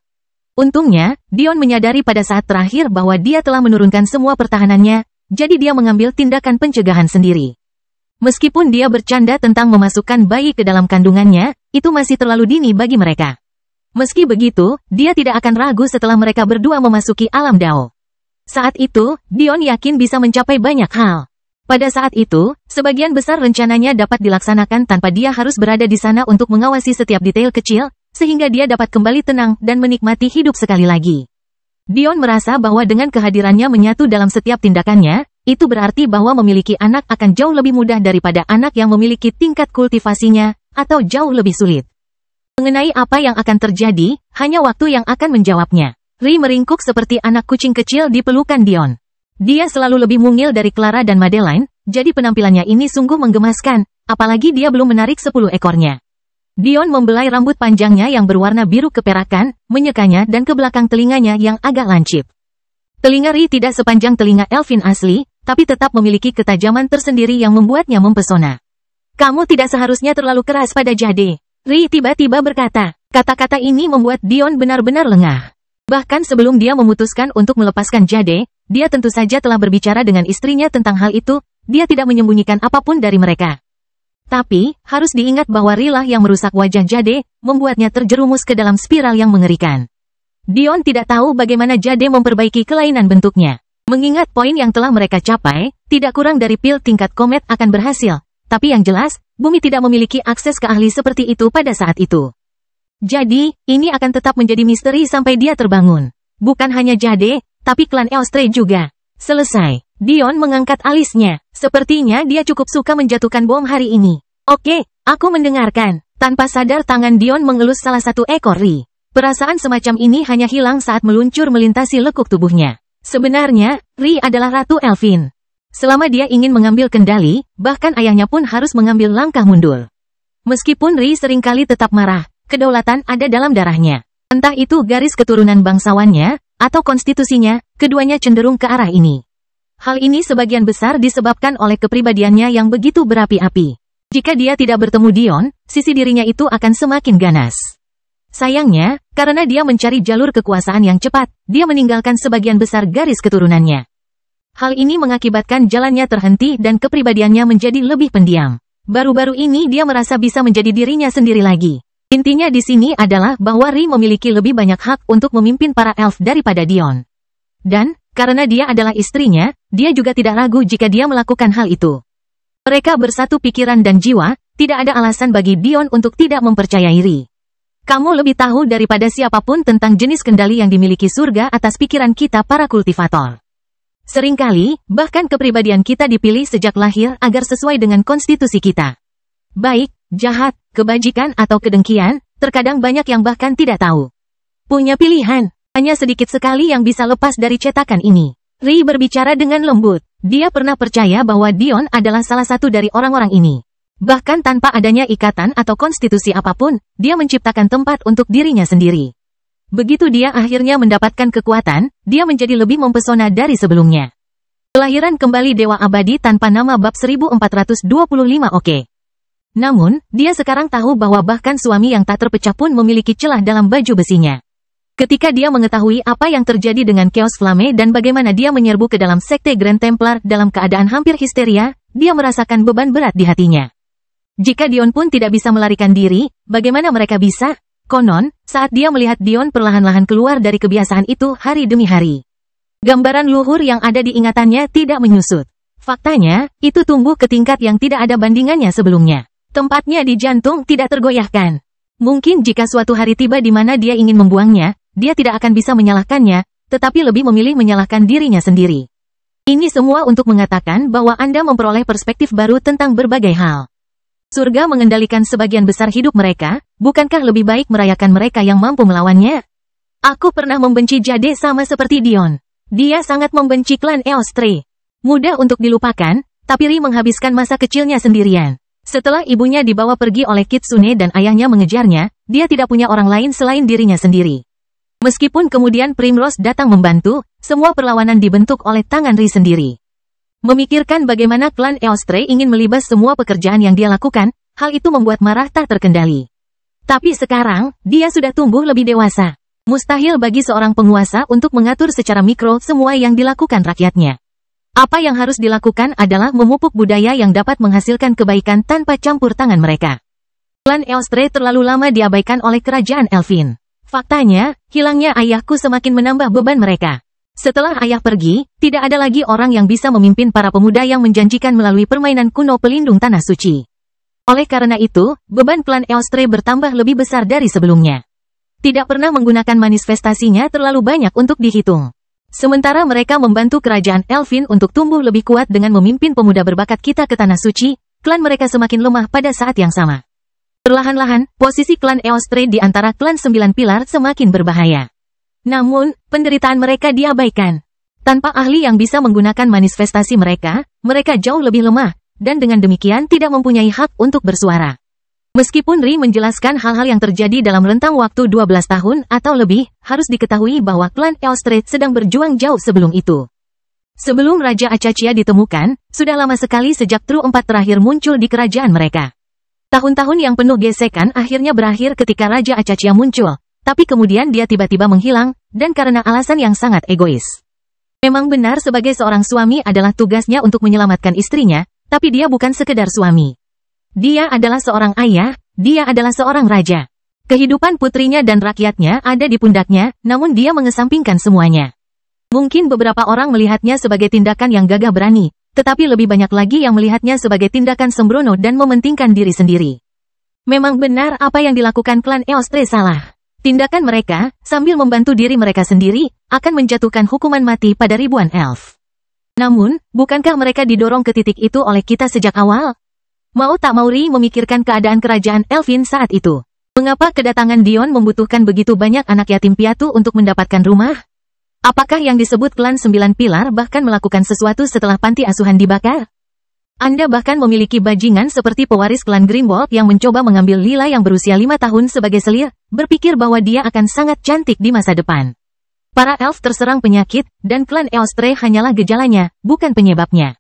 Untungnya, Dion menyadari pada saat terakhir bahwa dia telah menurunkan semua pertahanannya, jadi dia mengambil tindakan pencegahan sendiri. Meskipun dia bercanda tentang memasukkan bayi ke dalam kandungannya, itu masih terlalu dini bagi mereka. Meski begitu, dia tidak akan ragu setelah mereka berdua memasuki alam Dao. Saat itu, Dion yakin bisa mencapai banyak hal. Pada saat itu, sebagian besar rencananya dapat dilaksanakan tanpa dia harus berada di sana untuk mengawasi setiap detail kecil, sehingga dia dapat kembali tenang dan menikmati hidup sekali lagi. Dion merasa bahwa dengan kehadirannya menyatu dalam setiap tindakannya, itu berarti bahwa memiliki anak akan jauh lebih mudah daripada anak yang memiliki tingkat kultivasinya, atau jauh lebih sulit. Mengenai apa yang akan terjadi, hanya waktu yang akan menjawabnya. Ri meringkuk seperti anak kucing kecil di pelukan Dion. Dia selalu lebih mungil dari Clara dan Madeline, jadi penampilannya ini sungguh menggemaskan, apalagi dia belum menarik 10 ekornya. Dion membelai rambut panjangnya yang berwarna biru keperakan, menyekanya dan ke belakang telinganya yang agak lancip. Telinga Ri tidak sepanjang telinga Elfin asli, tapi tetap memiliki ketajaman tersendiri yang membuatnya mempesona. Kamu tidak seharusnya terlalu keras pada Jade. Ri tiba-tiba berkata. Kata-kata ini membuat Dion benar-benar lengah. Bahkan sebelum dia memutuskan untuk melepaskan Jade, dia tentu saja telah berbicara dengan istrinya tentang hal itu, dia tidak menyembunyikan apapun dari mereka. Tapi, harus diingat bahwa Ri lah yang merusak wajah Jade, membuatnya terjerumus ke dalam spiral yang mengerikan. Dion tidak tahu bagaimana Jade memperbaiki kelainan bentuknya. Mengingat poin yang telah mereka capai, tidak kurang dari pil tingkat komet akan berhasil. Tapi yang jelas, bumi tidak memiliki akses ke ahli seperti itu pada saat itu. Jadi, ini akan tetap menjadi misteri sampai dia terbangun. Bukan hanya Jade, tapi klan Eostre juga. Selesai. Dion mengangkat alisnya. Sepertinya dia cukup suka menjatuhkan bom hari ini. Oke, aku mendengarkan. Tanpa sadar tangan Dion mengelus salah satu ekor Ri. Perasaan semacam ini hanya hilang saat meluncur melintasi lekuk tubuhnya. Sebenarnya, Ri adalah Ratu Elfin. Selama dia ingin mengambil kendali, bahkan ayahnya pun harus mengambil langkah mundur. Meskipun Ri seringkali tetap marah, kedaulatan ada dalam darahnya. Entah itu garis keturunan bangsawannya, atau konstitusinya, keduanya cenderung ke arah ini. Hal ini sebagian besar disebabkan oleh kepribadiannya yang begitu berapi-api. Jika dia tidak bertemu Dion, sisi dirinya itu akan semakin ganas. Sayangnya, karena dia mencari jalur kekuasaan yang cepat, dia meninggalkan sebagian besar garis keturunannya. Hal ini mengakibatkan jalannya terhenti dan kepribadiannya menjadi lebih pendiam. Baru-baru ini dia merasa bisa menjadi dirinya sendiri lagi. Intinya di sini adalah bahwa Ri memiliki lebih banyak hak untuk memimpin para elf daripada Dion. Dan, karena dia adalah istrinya, dia juga tidak ragu jika dia melakukan hal itu. Mereka bersatu pikiran dan jiwa, tidak ada alasan bagi Dion untuk tidak mempercayai Ri. Kamu lebih tahu daripada siapapun tentang jenis kendali yang dimiliki surga atas pikiran kita para kultivator. Seringkali, bahkan kepribadian kita dipilih sejak lahir agar sesuai dengan konstitusi kita. Baik, jahat, kebajikan atau kedengkian, terkadang banyak yang bahkan tidak tahu. Punya pilihan, hanya sedikit sekali yang bisa lepas dari cetakan ini. Ri berbicara dengan lembut. Dia pernah percaya bahwa Dion adalah salah satu dari orang-orang ini. Bahkan tanpa adanya ikatan atau konstitusi apapun, dia menciptakan tempat untuk dirinya sendiri. Begitu dia akhirnya mendapatkan kekuatan, dia menjadi lebih mempesona dari sebelumnya. Kelahiran kembali Dewa Abadi tanpa nama bab 1425 oke. Namun, dia sekarang tahu bahwa bahkan suami yang tak terpecah pun memiliki celah dalam baju besinya. Ketika dia mengetahui apa yang terjadi dengan Chaos Flame dan bagaimana dia menyerbu ke dalam sekte Grand Templar dalam keadaan hampir histeria, dia merasakan beban berat di hatinya. Jika Dion pun tidak bisa melarikan diri, bagaimana mereka bisa? Konon, saat dia melihat Dion perlahan-lahan keluar dari kebiasaan itu hari demi hari. Gambaran luhur yang ada di ingatannya tidak menyusut. Faktanya, itu tumbuh ke tingkat yang tidak ada bandingannya sebelumnya. Tempatnya di jantung tidak tergoyahkan. Mungkin jika suatu hari tiba di mana dia ingin membuangnya, dia tidak akan bisa menyalahkannya, tetapi lebih memilih menyalahkan dirinya sendiri. Ini semua untuk mengatakan bahwa Anda memperoleh perspektif baru tentang berbagai hal. Surga mengendalikan sebagian besar hidup mereka, bukankah lebih baik merayakan mereka yang mampu melawannya? Aku pernah membenci Jade sama seperti Dion. Dia sangat membenci klan Eostre. Mudah untuk dilupakan, tapi Ri menghabiskan masa kecilnya sendirian. Setelah ibunya dibawa pergi oleh Kitsune dan ayahnya mengejarnya, dia tidak punya orang lain selain dirinya sendiri. Meskipun kemudian Primrose datang membantu, semua perlawanan dibentuk oleh tangan Ri sendiri. Memikirkan bagaimana klan Eostre ingin melibas semua pekerjaan yang dia lakukan, hal itu membuat marah tak terkendali. Tapi sekarang, dia sudah tumbuh lebih dewasa. Mustahil bagi seorang penguasa untuk mengatur secara mikro semua yang dilakukan rakyatnya. Apa yang harus dilakukan adalah memupuk budaya yang dapat menghasilkan kebaikan tanpa campur tangan mereka. Klan Eostre terlalu lama diabaikan oleh kerajaan Elfin. Faktanya, hilangnya ayahku semakin menambah beban mereka. Setelah ayah pergi, tidak ada lagi orang yang bisa memimpin para pemuda yang menjanjikan melalui permainan kuno pelindung tanah suci. Oleh karena itu, beban klan Eostre bertambah lebih besar dari sebelumnya. Tidak pernah menggunakan manifestasinya terlalu banyak untuk dihitung. Sementara mereka membantu kerajaan Elfin untuk tumbuh lebih kuat dengan memimpin pemuda berbakat kita ke tanah suci, klan mereka semakin lemah pada saat yang sama. Perlahan-lahan, posisi klan Eostre di antara klan 9 pilar semakin berbahaya. Namun, penderitaan mereka diabaikan. Tanpa ahli yang bisa menggunakan manifestasi mereka, mereka jauh lebih lemah, dan dengan demikian tidak mempunyai hak untuk bersuara. Meskipun Ri menjelaskan hal-hal yang terjadi dalam rentang waktu 12 tahun atau lebih, harus diketahui bahwa klan Eostre sedang berjuang jauh sebelum itu. Sebelum Raja Acachia ditemukan, sudah lama sekali sejak True 4 terakhir muncul di kerajaan mereka. Tahun-tahun yang penuh gesekan akhirnya berakhir ketika Raja Acachia muncul, tapi kemudian dia tiba-tiba menghilang, dan karena alasan yang sangat egois. Memang benar sebagai seorang suami adalah tugasnya untuk menyelamatkan istrinya, tapi dia bukan sekedar suami. Dia adalah seorang ayah, dia adalah seorang raja. Kehidupan putrinya dan rakyatnya ada di pundaknya, namun dia mengesampingkan semuanya. Mungkin beberapa orang melihatnya sebagai tindakan yang gagah berani, tetapi lebih banyak lagi yang melihatnya sebagai tindakan sembrono dan mementingkan diri sendiri. Memang benar apa yang dilakukan klan Eostre salah. Tindakan mereka, sambil membantu diri mereka sendiri, akan menjatuhkan hukuman mati pada ribuan elf. Namun, bukankah mereka didorong ke titik itu oleh kita sejak awal? Mau tak mau Ri memikirkan keadaan kerajaan Elfin saat itu. Mengapa kedatangan Dion membutuhkan begitu banyak anak yatim piatu untuk mendapatkan rumah? Apakah yang disebut klan 9 pilar bahkan melakukan sesuatu setelah panti asuhan dibakar? Anda bahkan memiliki bajingan seperti pewaris klan Grimwald yang mencoba mengambil Lila yang berusia 5 tahun sebagai selir, berpikir bahwa dia akan sangat cantik di masa depan. Para elf terserang penyakit, dan klan Eostre hanyalah gejalanya, bukan penyebabnya.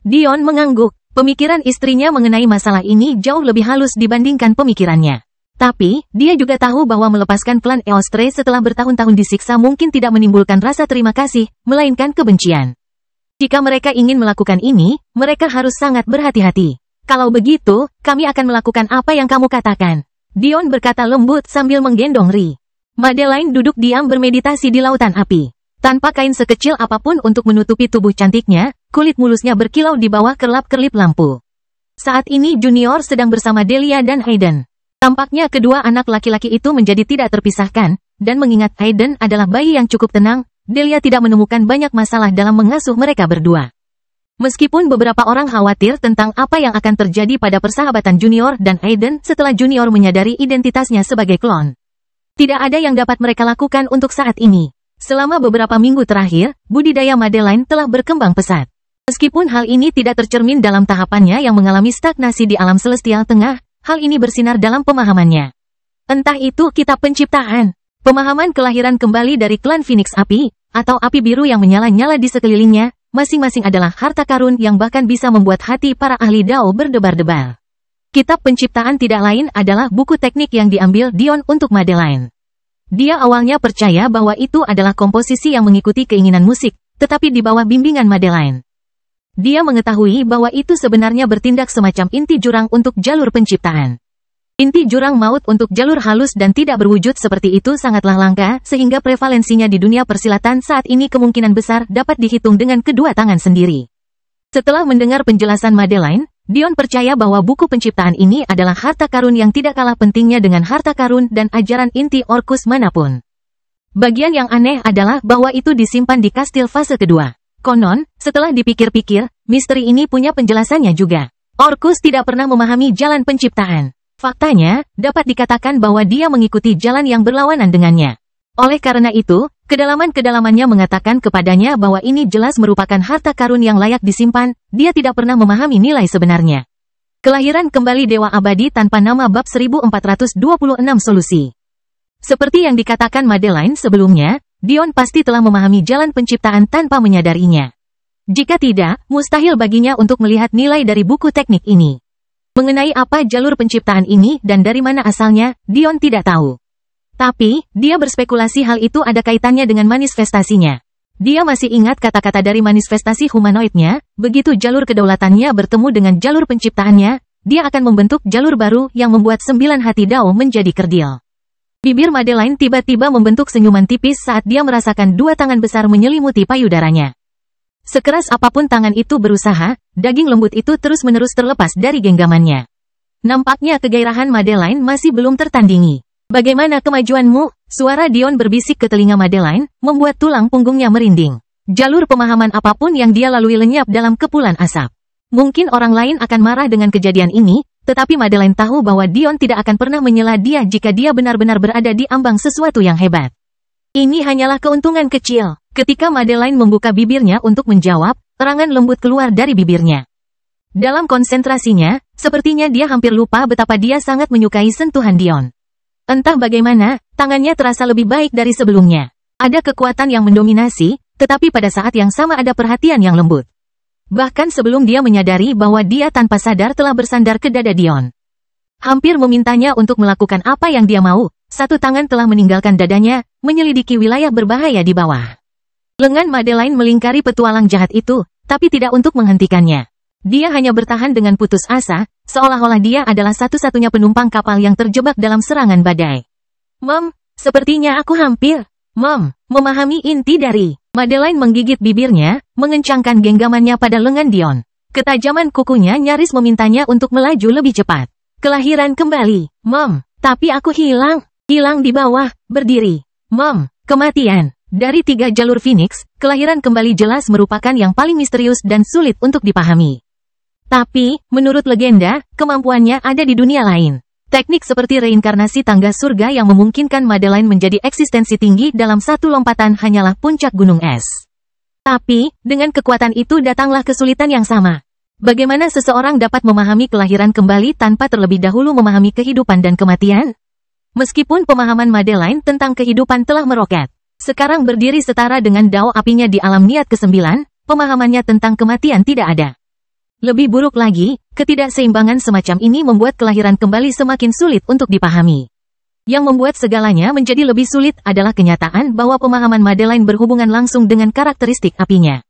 Dion mengangguk. Pemikiran istrinya mengenai masalah ini jauh lebih halus dibandingkan pemikirannya. Tapi, dia juga tahu bahwa melepaskan klan Eostre setelah bertahun-tahun disiksa mungkin tidak menimbulkan rasa terima kasih, melainkan kebencian. Jika mereka ingin melakukan ini, mereka harus sangat berhati-hati. Kalau begitu, kami akan melakukan apa yang kamu katakan. Dion berkata lembut sambil menggendong Ri. Madeline duduk diam bermeditasi di lautan api. Tanpa kain sekecil apapun untuk menutupi tubuh cantiknya, kulit mulusnya berkilau di bawah kerlap-kerlip lampu. Saat ini Junior sedang bersama Delia dan Hayden. Tampaknya kedua anak laki-laki itu menjadi tidak terpisahkan, dan mengingat Hayden adalah bayi yang cukup tenang, Delia tidak menemukan banyak masalah dalam mengasuh mereka berdua. Meskipun beberapa orang khawatir tentang apa yang akan terjadi pada persahabatan Junior dan Hayden setelah Junior menyadari identitasnya sebagai klon. Tidak ada yang dapat mereka lakukan untuk saat ini. Selama beberapa minggu terakhir, budidaya Madeline telah berkembang pesat. Meskipun hal ini tidak tercermin dalam tahapannya yang mengalami stagnasi di alam celestial tengah, hal ini bersinar dalam pemahamannya. Entah itu kitab penciptaan, pemahaman kelahiran kembali dari klan Phoenix Api, atau api biru yang menyala-nyala di sekelilingnya, masing-masing adalah harta karun yang bahkan bisa membuat hati para ahli Dao berdebar-debar. Kitab penciptaan tidak lain adalah buku teknik yang diambil Dion untuk Madeline. Dia awalnya percaya bahwa itu adalah komposisi yang mengikuti keinginan musik, tetapi di bawah bimbingan Madeline. Dia mengetahui bahwa itu sebenarnya bertindak semacam inti jurang untuk jalur penciptaan. Inti jurang maut untuk jalur halus dan tidak berwujud seperti itu sangatlah langka, sehingga prevalensinya di dunia persilatan saat ini kemungkinan besar dapat dihitung dengan kedua tangan sendiri. Setelah mendengar penjelasan Madeline, Dion percaya bahwa buku penciptaan ini adalah harta karun yang tidak kalah pentingnya dengan harta karun dan ajaran inti Orcus manapun. Bagian yang aneh adalah bahwa itu disimpan di kastil fase kedua. Konon, setelah dipikir-pikir, misteri ini punya penjelasannya juga. Orcus tidak pernah memahami jalan penciptaan. Faktanya, dapat dikatakan bahwa dia mengikuti jalan yang berlawanan dengannya. Oleh karena itu, kedalaman-kedalamannya mengatakan kepadanya bahwa ini jelas merupakan harta karun yang layak disimpan, dia tidak pernah memahami nilai sebenarnya. Kelahiran kembali Dewa Abadi tanpa nama bab 1426 solusi. Seperti yang dikatakan Madeline sebelumnya, Dion pasti telah memahami jalan penciptaan tanpa menyadarinya. Jika tidak, mustahil baginya untuk melihat nilai dari buku teknik ini. Mengenai apa jalur penciptaan ini dan dari mana asalnya, Dion tidak tahu. Tapi, dia berspekulasi hal itu ada kaitannya dengan manifestasinya. Dia masih ingat kata-kata dari manifestasi humanoidnya, begitu jalur kedaulatannya bertemu dengan jalur penciptaannya, dia akan membentuk jalur baru yang membuat 9 hati Dao menjadi kerdil. Bibir Madeline tiba-tiba membentuk senyuman tipis saat dia merasakan 2 tangan besar menyelimuti payudaranya. Sekeras apapun tangan itu berusaha, daging lembut itu terus-menerus terlepas dari genggamannya. Nampaknya kegairahan Madeline masih belum tertandingi. Bagaimana kemajuanmu? Suara Dion berbisik ke telinga Madeline, membuat tulang punggungnya merinding. Jalur pemahaman apapun yang dia lalui lenyap dalam kepulan asap. Mungkin orang lain akan marah dengan kejadian ini, tetapi Madeline tahu bahwa Dion tidak akan pernah menyela dia jika dia benar-benar berada di ambang sesuatu yang hebat. Ini hanyalah keuntungan kecil. Ketika Madeline membuka bibirnya untuk menjawab, erangan lembut keluar dari bibirnya. Dalam konsentrasinya, sepertinya dia hampir lupa betapa dia sangat menyukai sentuhan Dion. Entah bagaimana, tangannya terasa lebih baik dari sebelumnya. Ada kekuatan yang mendominasi, tetapi pada saat yang sama ada perhatian yang lembut. Bahkan sebelum dia menyadari bahwa dia tanpa sadar telah bersandar ke dada Dion. Hampir memintanya untuk melakukan apa yang dia mau, satu tangan telah meninggalkan dadanya, menyelidiki wilayah berbahaya di bawah. Lengan Madeline melingkari petualang jahat itu, tapi tidak untuk menghentikannya. Dia hanya bertahan dengan putus asa, seolah-olah dia adalah satu-satunya penumpang kapal yang terjebak dalam serangan badai. Mom, sepertinya aku hampir, memahami inti dari. Madeline menggigit bibirnya, mengencangkan genggamannya pada lengan Dion. Ketajaman kukunya nyaris memintanya untuk melaju lebih cepat. Kelahiran kembali, Mom, tapi aku hilang di bawah, berdiri. Mom, kematian. Dari 3 jalur Phoenix, kelahiran kembali jelas merupakan yang paling misterius dan sulit untuk dipahami. Tapi, menurut legenda, kemampuannya ada di dunia lain. Teknik seperti reinkarnasi tangga surga yang memungkinkan Madeline menjadi eksistensi tinggi dalam satu lompatan hanyalah puncak gunung es. Tapi, dengan kekuatan itu datanglah kesulitan yang sama. Bagaimana seseorang dapat memahami kelahiran kembali tanpa terlebih dahulu memahami kehidupan dan kematian? Meskipun pemahaman Madeline tentang kehidupan telah meroket, sekarang berdiri setara dengan dao apinya di alam niat ke-9, pemahamannya tentang kematian tidak ada. Lebih buruk lagi, ketidakseimbangan semacam ini membuat kelahiran kembali semakin sulit untuk dipahami. Yang membuat segalanya menjadi lebih sulit adalah kenyataan bahwa pemahaman Madeline berhubungan langsung dengan karakteristik apinya.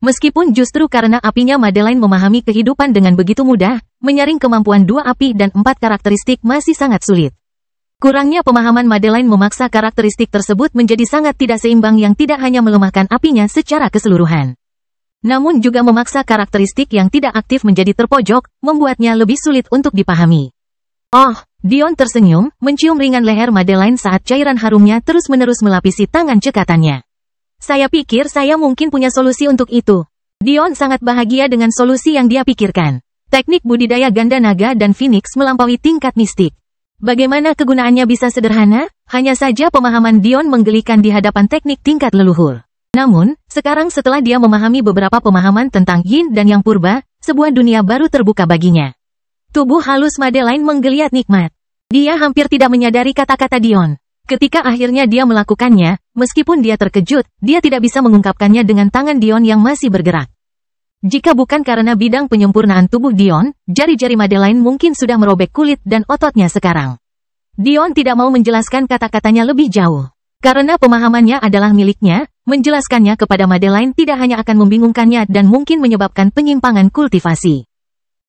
Meskipun justru karena apinya Madeline memahami kehidupan dengan begitu mudah, menyaring kemampuan 2 api dan 4 karakteristik masih sangat sulit. Kurangnya pemahaman Madeline memaksa karakteristik tersebut menjadi sangat tidak seimbang yang tidak hanya melemahkan apinya secara keseluruhan, namun juga memaksa karakteristik yang tidak aktif menjadi terpojok, membuatnya lebih sulit untuk dipahami. Oh, Dion tersenyum, mencium ringan leher Madeline saat cairan harumnya terus-menerus melapisi tangan cekatannya. Saya pikir saya mungkin punya solusi untuk itu. Dion sangat bahagia dengan solusi yang dia pikirkan. Teknik budidaya ganda naga dan Phoenix melampaui tingkat mistik. Bagaimana kegunaannya bisa sederhana? Hanya saja pemahaman Dion menggelikan di hadapan teknik tingkat leluhur. Namun, sekarang setelah dia memahami beberapa pemahaman tentang Yin dan Yang purba, sebuah dunia baru terbuka baginya. Tubuh halus Madeline menggeliat nikmat. Dia hampir tidak menyadari kata-kata Dion. Ketika akhirnya dia melakukannya, meskipun dia terkejut, dia tidak bisa mengungkapkannya dengan tangan Dion yang masih bergerak. Jika bukan karena bidang penyempurnaan tubuh Dion, jari-jari Madeline mungkin sudah merobek kulit dan ototnya sekarang. Dion tidak mau menjelaskan kata-katanya lebih jauh. Karena pemahamannya adalah miliknya, menjelaskannya kepada Madeline tidak hanya akan membingungkannya dan mungkin menyebabkan penyimpangan kultivasi.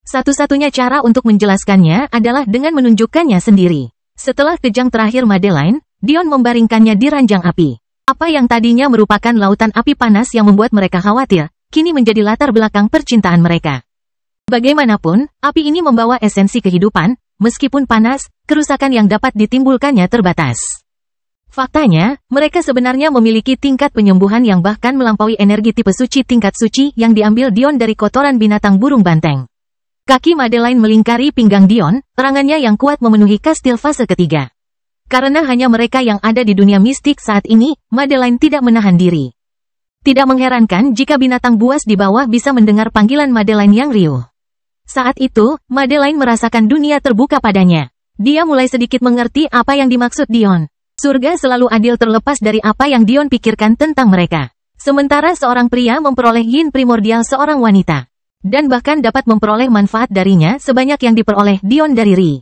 Satu-satunya cara untuk menjelaskannya adalah dengan menunjukkannya sendiri. Setelah kejang terakhir Madeline, Dion membaringkannya di ranjang api. Apa yang tadinya merupakan lautan api panas yang membuat mereka khawatir, kini menjadi latar belakang percintaan mereka. Bagaimanapun, api ini membawa esensi kehidupan, meskipun panas, kerusakan yang dapat ditimbulkannya terbatas. Faktanya, mereka sebenarnya memiliki tingkat penyembuhan yang bahkan melampaui energi tipe suci tingkat suci yang diambil Dion dari kotoran binatang burung banteng. Kaki Madeline melingkari pinggang Dion, erangannya yang kuat memenuhi kastil fase ketiga. Karena hanya mereka yang ada di dunia mistik saat ini, Madeline tidak menahan diri. Tidak mengherankan jika binatang buas di bawah bisa mendengar panggilan Madeline yang riuh. Saat itu, Madeline merasakan dunia terbuka padanya. Dia mulai sedikit mengerti apa yang dimaksud Dion. Surga selalu adil terlepas dari apa yang Dion pikirkan tentang mereka. Sementara seorang pria memperoleh yin primordial seorang wanita. Dan bahkan dapat memperoleh manfaat darinya sebanyak yang diperoleh Dion dari Ri.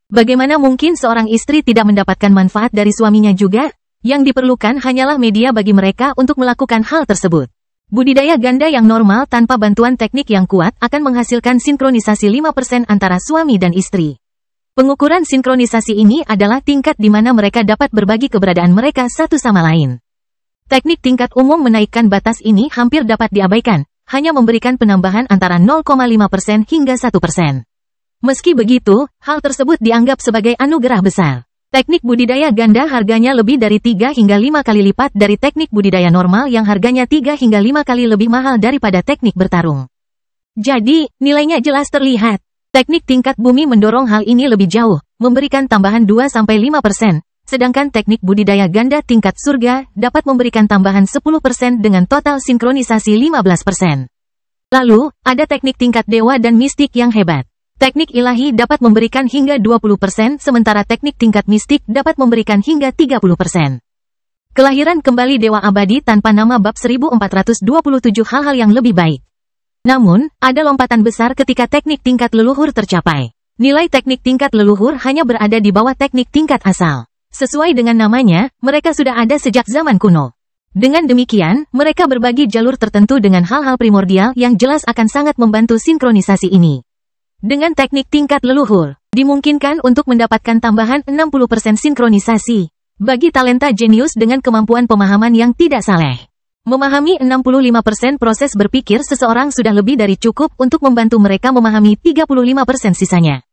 Bagaimana mungkin seorang istri tidak mendapatkan manfaat dari suaminya juga? Yang diperlukan hanyalah media bagi mereka untuk melakukan hal tersebut. Budidaya ganda yang normal tanpa bantuan teknik yang kuat akan menghasilkan sinkronisasi 5% antara suami dan istri. Pengukuran sinkronisasi ini adalah tingkat di mana mereka dapat berbagi keberadaan mereka satu sama lain. Teknik tingkat umum menaikkan batas ini hampir dapat diabaikan, hanya memberikan penambahan antara 0,5% hingga 1%. Meski begitu, hal tersebut dianggap sebagai anugerah besar. Teknik budidaya ganda harganya lebih dari 3 hingga 5 kali lipat dari teknik budidaya normal yang harganya 3 hingga 5 kali lebih mahal daripada teknik bertarung. Jadi, nilainya jelas terlihat. Teknik tingkat bumi mendorong hal ini lebih jauh, memberikan tambahan 2-5%, sedangkan teknik budidaya ganda tingkat surga dapat memberikan tambahan 10% dengan total sinkronisasi 15%. Lalu, ada teknik tingkat dewa dan mistik yang hebat. Teknik ilahi dapat memberikan hingga 20%, sementara teknik tingkat mistik dapat memberikan hingga 30%. Kelahiran kembali dewa abadi tanpa nama bab 1427 hal-hal yang lebih baik. Namun, ada lompatan besar ketika teknik tingkat leluhur tercapai. Nilai teknik tingkat leluhur hanya berada di bawah teknik tingkat asal. Sesuai dengan namanya, mereka sudah ada sejak zaman kuno. Dengan demikian, mereka berbagi jalur tertentu dengan hal-hal primordial yang jelas akan sangat membantu sinkronisasi ini. Dengan teknik tingkat leluhur, dimungkinkan untuk mendapatkan tambahan 60% sinkronisasi. Bagi talenta jenius dengan kemampuan pemahaman yang tidak saleh. Memahami 65% proses berpikir seseorang sudah lebih dari cukup untuk membantu mereka memahami 35% sisanya.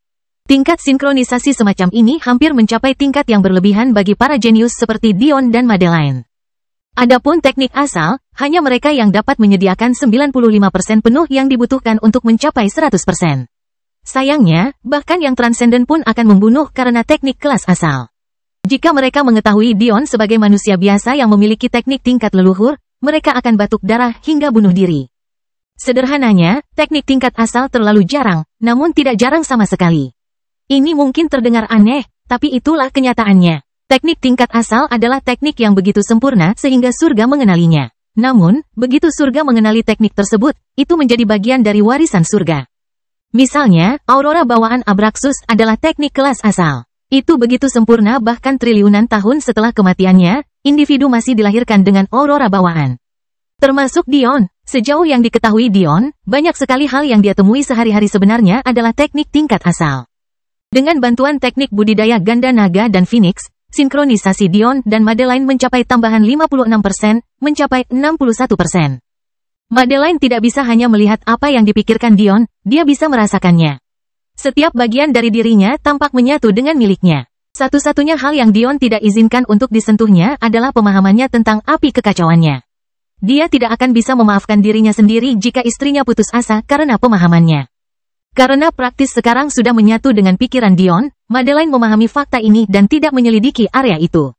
Tingkat sinkronisasi semacam ini hampir mencapai tingkat yang berlebihan bagi para jenius seperti Dion dan Madeline. Adapun teknik asal, hanya mereka yang dapat menyediakan 95% penuh yang dibutuhkan untuk mencapai 100%. Sayangnya, bahkan yang transenden pun akan membunuh karena teknik kelas asal. Jika mereka mengetahui Dion sebagai manusia biasa yang memiliki teknik tingkat leluhur, mereka akan batuk darah hingga bunuh diri. Sederhananya, teknik tingkat asal terlalu jarang, namun tidak jarang sama sekali. Ini mungkin terdengar aneh, tapi itulah kenyataannya. Teknik tingkat asal adalah teknik yang begitu sempurna sehingga surga mengenalinya. Namun, begitu surga mengenali teknik tersebut, itu menjadi bagian dari warisan surga. Misalnya, aurora bawaan Abraxas adalah teknik kelas asal. Itu begitu sempurna bahkan triliunan tahun setelah kematiannya, individu masih dilahirkan dengan aurora bawaan. Termasuk Dion. Sejauh yang diketahui Dion, banyak sekali hal yang dia temui sehari-hari sebenarnya adalah teknik tingkat asal. Dengan bantuan teknik budidaya ganda naga dan phoenix, sinkronisasi Dion dan Madeline mencapai tambahan 56%, mencapai 61%. Madeline tidak bisa hanya melihat apa yang dipikirkan Dion, dia bisa merasakannya. Setiap bagian dari dirinya tampak menyatu dengan miliknya. Satu-satunya hal yang Dion tidak izinkan untuk disentuhnya adalah pemahamannya tentang api kekacauannya. Dia tidak akan bisa memaafkan dirinya sendiri jika istrinya putus asa karena pemahamannya. Karena praktis sekarang sudah menyatu dengan pikiran Dion, Madeline memahami fakta ini dan tidak menyelidiki area itu.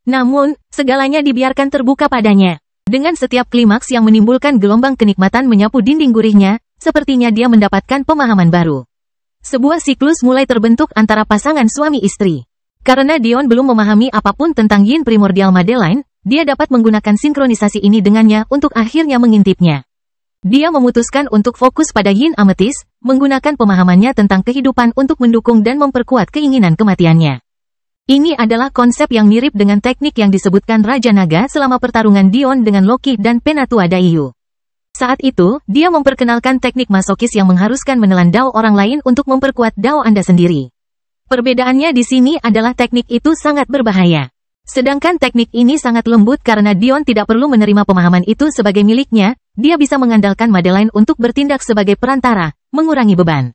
Namun, segalanya dibiarkan terbuka padanya. Dengan setiap klimaks yang menimbulkan gelombang kenikmatan menyapu dinding gurihnya, sepertinya dia mendapatkan pemahaman baru. Sebuah siklus mulai terbentuk antara pasangan suami istri. Karena Dion belum memahami apapun tentang yin primordial Madeline, dia dapat menggunakan sinkronisasi ini dengannya untuk akhirnya mengintipnya. Dia memutuskan untuk fokus pada yin ametis, menggunakan pemahamannya tentang kehidupan untuk mendukung dan memperkuat keinginan kematiannya. Ini adalah konsep yang mirip dengan teknik yang disebutkan Raja Naga selama pertarungan Dion dengan Loki dan Penatua Daiyu. Saat itu, dia memperkenalkan teknik masokis yang mengharuskan menelan dao orang lain untuk memperkuat dao Anda sendiri. Perbedaannya di sini adalah teknik itu sangat berbahaya. Sedangkan teknik ini sangat lembut karena Dion tidak perlu menerima pemahaman itu sebagai miliknya, dia bisa mengandalkan Madeline untuk bertindak sebagai perantara, mengurangi beban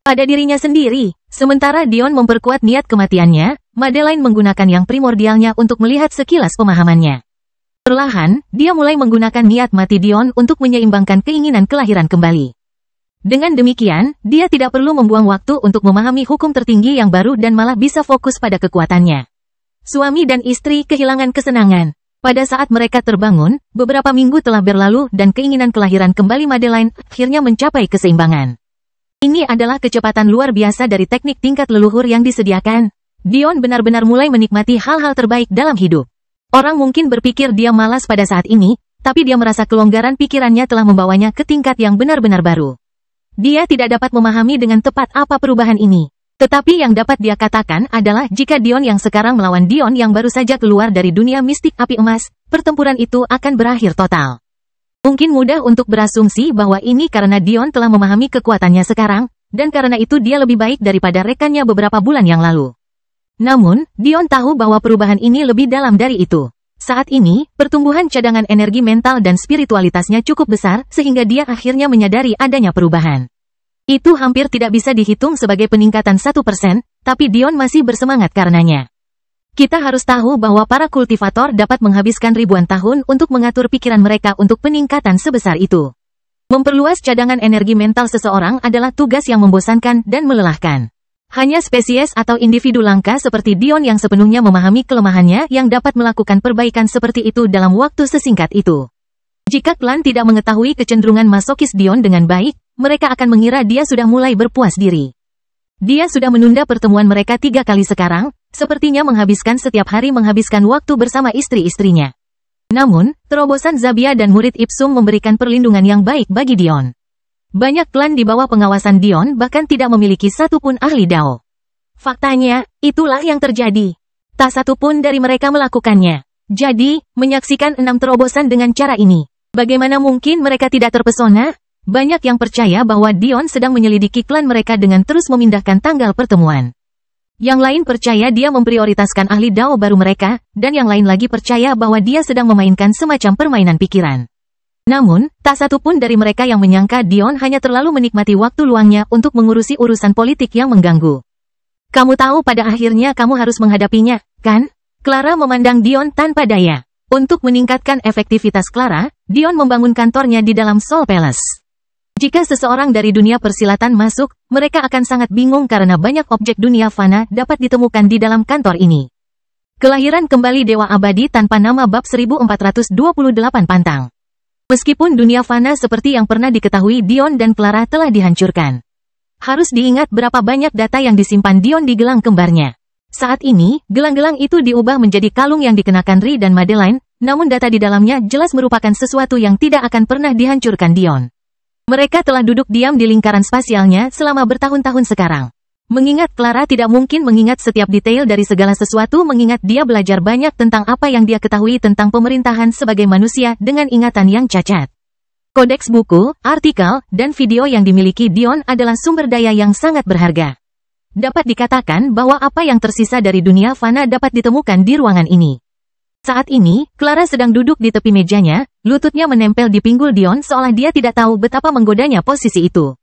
pada dirinya sendiri. Sementara Dion memperkuat niat kematiannya, Madeline menggunakan yang primordialnya untuk melihat sekilas pemahamannya. Perlahan, dia mulai menggunakan niat mati Dion untuk menyeimbangkan keinginan kelahiran kembali. Dengan demikian, dia tidak perlu membuang waktu untuk memahami hukum tertinggi yang baru dan malah bisa fokus pada kekuatannya. Suami dan istri kehilangan kesenangan. Pada saat mereka terbangun, beberapa minggu telah berlalu dan keinginan kelahiran kembali Madeline akhirnya mencapai keseimbangan. Ini adalah kecepatan luar biasa dari teknik tingkat leluhur yang disediakan. Dion benar-benar mulai menikmati hal-hal terbaik dalam hidup. Orang mungkin berpikir dia malas pada saat ini, tapi dia merasa kelonggaran pikirannya telah membawanya ke tingkat yang benar-benar baru. Dia tidak dapat memahami dengan tepat apa perubahan ini. Tetapi yang dapat dia katakan adalah jika Dion yang sekarang melawan Dion yang baru saja keluar dari dunia mistik api emas, pertempuran itu akan berakhir total. Mungkin mudah untuk berasumsi bahwa ini karena Dion telah memahami kekuatannya sekarang, dan karena itu dia lebih baik daripada rekannya beberapa bulan yang lalu. Namun, Dion tahu bahwa perubahan ini lebih dalam dari itu. Saat ini, pertumbuhan cadangan energi mental dan spiritualitasnya cukup besar sehingga dia akhirnya menyadari adanya perubahan. Itu hampir tidak bisa dihitung sebagai peningkatan 1%, tapi Dion masih bersemangat karenanya. Kita harus tahu bahwa para kultivator dapat menghabiskan ribuan tahun untuk mengatur pikiran mereka untuk peningkatan sebesar itu. Memperluas cadangan energi mental seseorang adalah tugas yang membosankan dan melelahkan. Hanya spesies atau individu langka seperti Dion yang sepenuhnya memahami kelemahannya yang dapat melakukan perbaikan seperti itu dalam waktu sesingkat itu. Jika klan tidak mengetahui kecenderungan masokis Dion dengan baik, mereka akan mengira dia sudah mulai berpuas diri. Dia sudah menunda pertemuan mereka 3 kali sekarang, sepertinya menghabiskan setiap hari menghabiskan waktu bersama istri-istrinya. Namun, terobosan Zabia dan murid Ipsum memberikan perlindungan yang baik bagi Dion. Banyak klan di bawah pengawasan Dion bahkan tidak memiliki satupun ahli Dao. Faktanya, itulah yang terjadi. Tak satupun dari mereka melakukannya. Jadi, menyaksikan 6 terobosan dengan cara ini, bagaimana mungkin mereka tidak terpesona? Banyak yang percaya bahwa Dion sedang menyelidiki klan mereka dengan terus memindahkan tanggal pertemuan. Yang lain percaya dia memprioritaskan ahli Dao baru mereka, dan yang lain lagi percaya bahwa dia sedang memainkan semacam permainan pikiran. Namun, tak satupun dari mereka yang menyangka Dion hanya terlalu menikmati waktu luangnya untuk mengurusi urusan politik yang mengganggu. Kamu tahu pada akhirnya kamu harus menghadapinya, kan? Clara memandang Dion tanpa daya. Untuk meningkatkan efektivitas Clara, Dion membangun kantornya di dalam Soul Palace. Jika seseorang dari dunia persilatan masuk, mereka akan sangat bingung karena banyak objek dunia fana dapat ditemukan di dalam kantor ini. Kelahiran kembali Dewa Abadi tanpa nama bab 1428 pantang. Meskipun dunia fana seperti yang pernah diketahui Dion dan Clara telah dihancurkan. Harus diingat berapa banyak data yang disimpan Dion di gelang kembarnya. Saat ini, gelang-gelang itu diubah menjadi kalung yang dikenakan Ri dan Madeline, namun data di dalamnya jelas merupakan sesuatu yang tidak akan pernah dihancurkan Dion. Mereka telah duduk diam di lingkaran spasialnya selama bertahun-tahun sekarang. Mengingat Clara tidak mungkin mengingat setiap detail dari segala sesuatu mengingat dia belajar banyak tentang apa yang dia ketahui tentang pemerintahan sebagai manusia dengan ingatan yang cacat. Kodeks buku, artikel, dan video yang dimiliki Dion adalah sumber daya yang sangat berharga. Dapat dikatakan bahwa apa yang tersisa dari dunia fana dapat ditemukan di ruangan ini. Saat ini, Clara sedang duduk di tepi mejanya, lututnya menempel di pinggul Dion seolah dia tidak tahu betapa menggodanya posisi itu.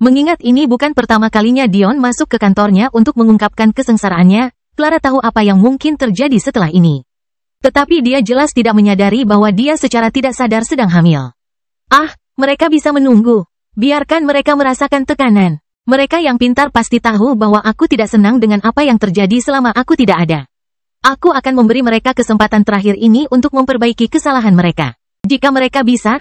Mengingat ini bukan pertama kalinya Dion masuk ke kantornya untuk mengungkapkan kesengsaraannya, Clara tahu apa yang mungkin terjadi setelah ini. Tetapi dia jelas tidak menyadari bahwa dia secara tidak sadar sedang hamil. Ah, mereka bisa menunggu. Biarkan mereka merasakan tekanan. Mereka yang pintar pasti tahu bahwa aku tidak senang dengan apa yang terjadi selama aku tidak ada. Aku akan memberi mereka kesempatan terakhir ini untuk memperbaiki kesalahan mereka. Jika mereka bisa,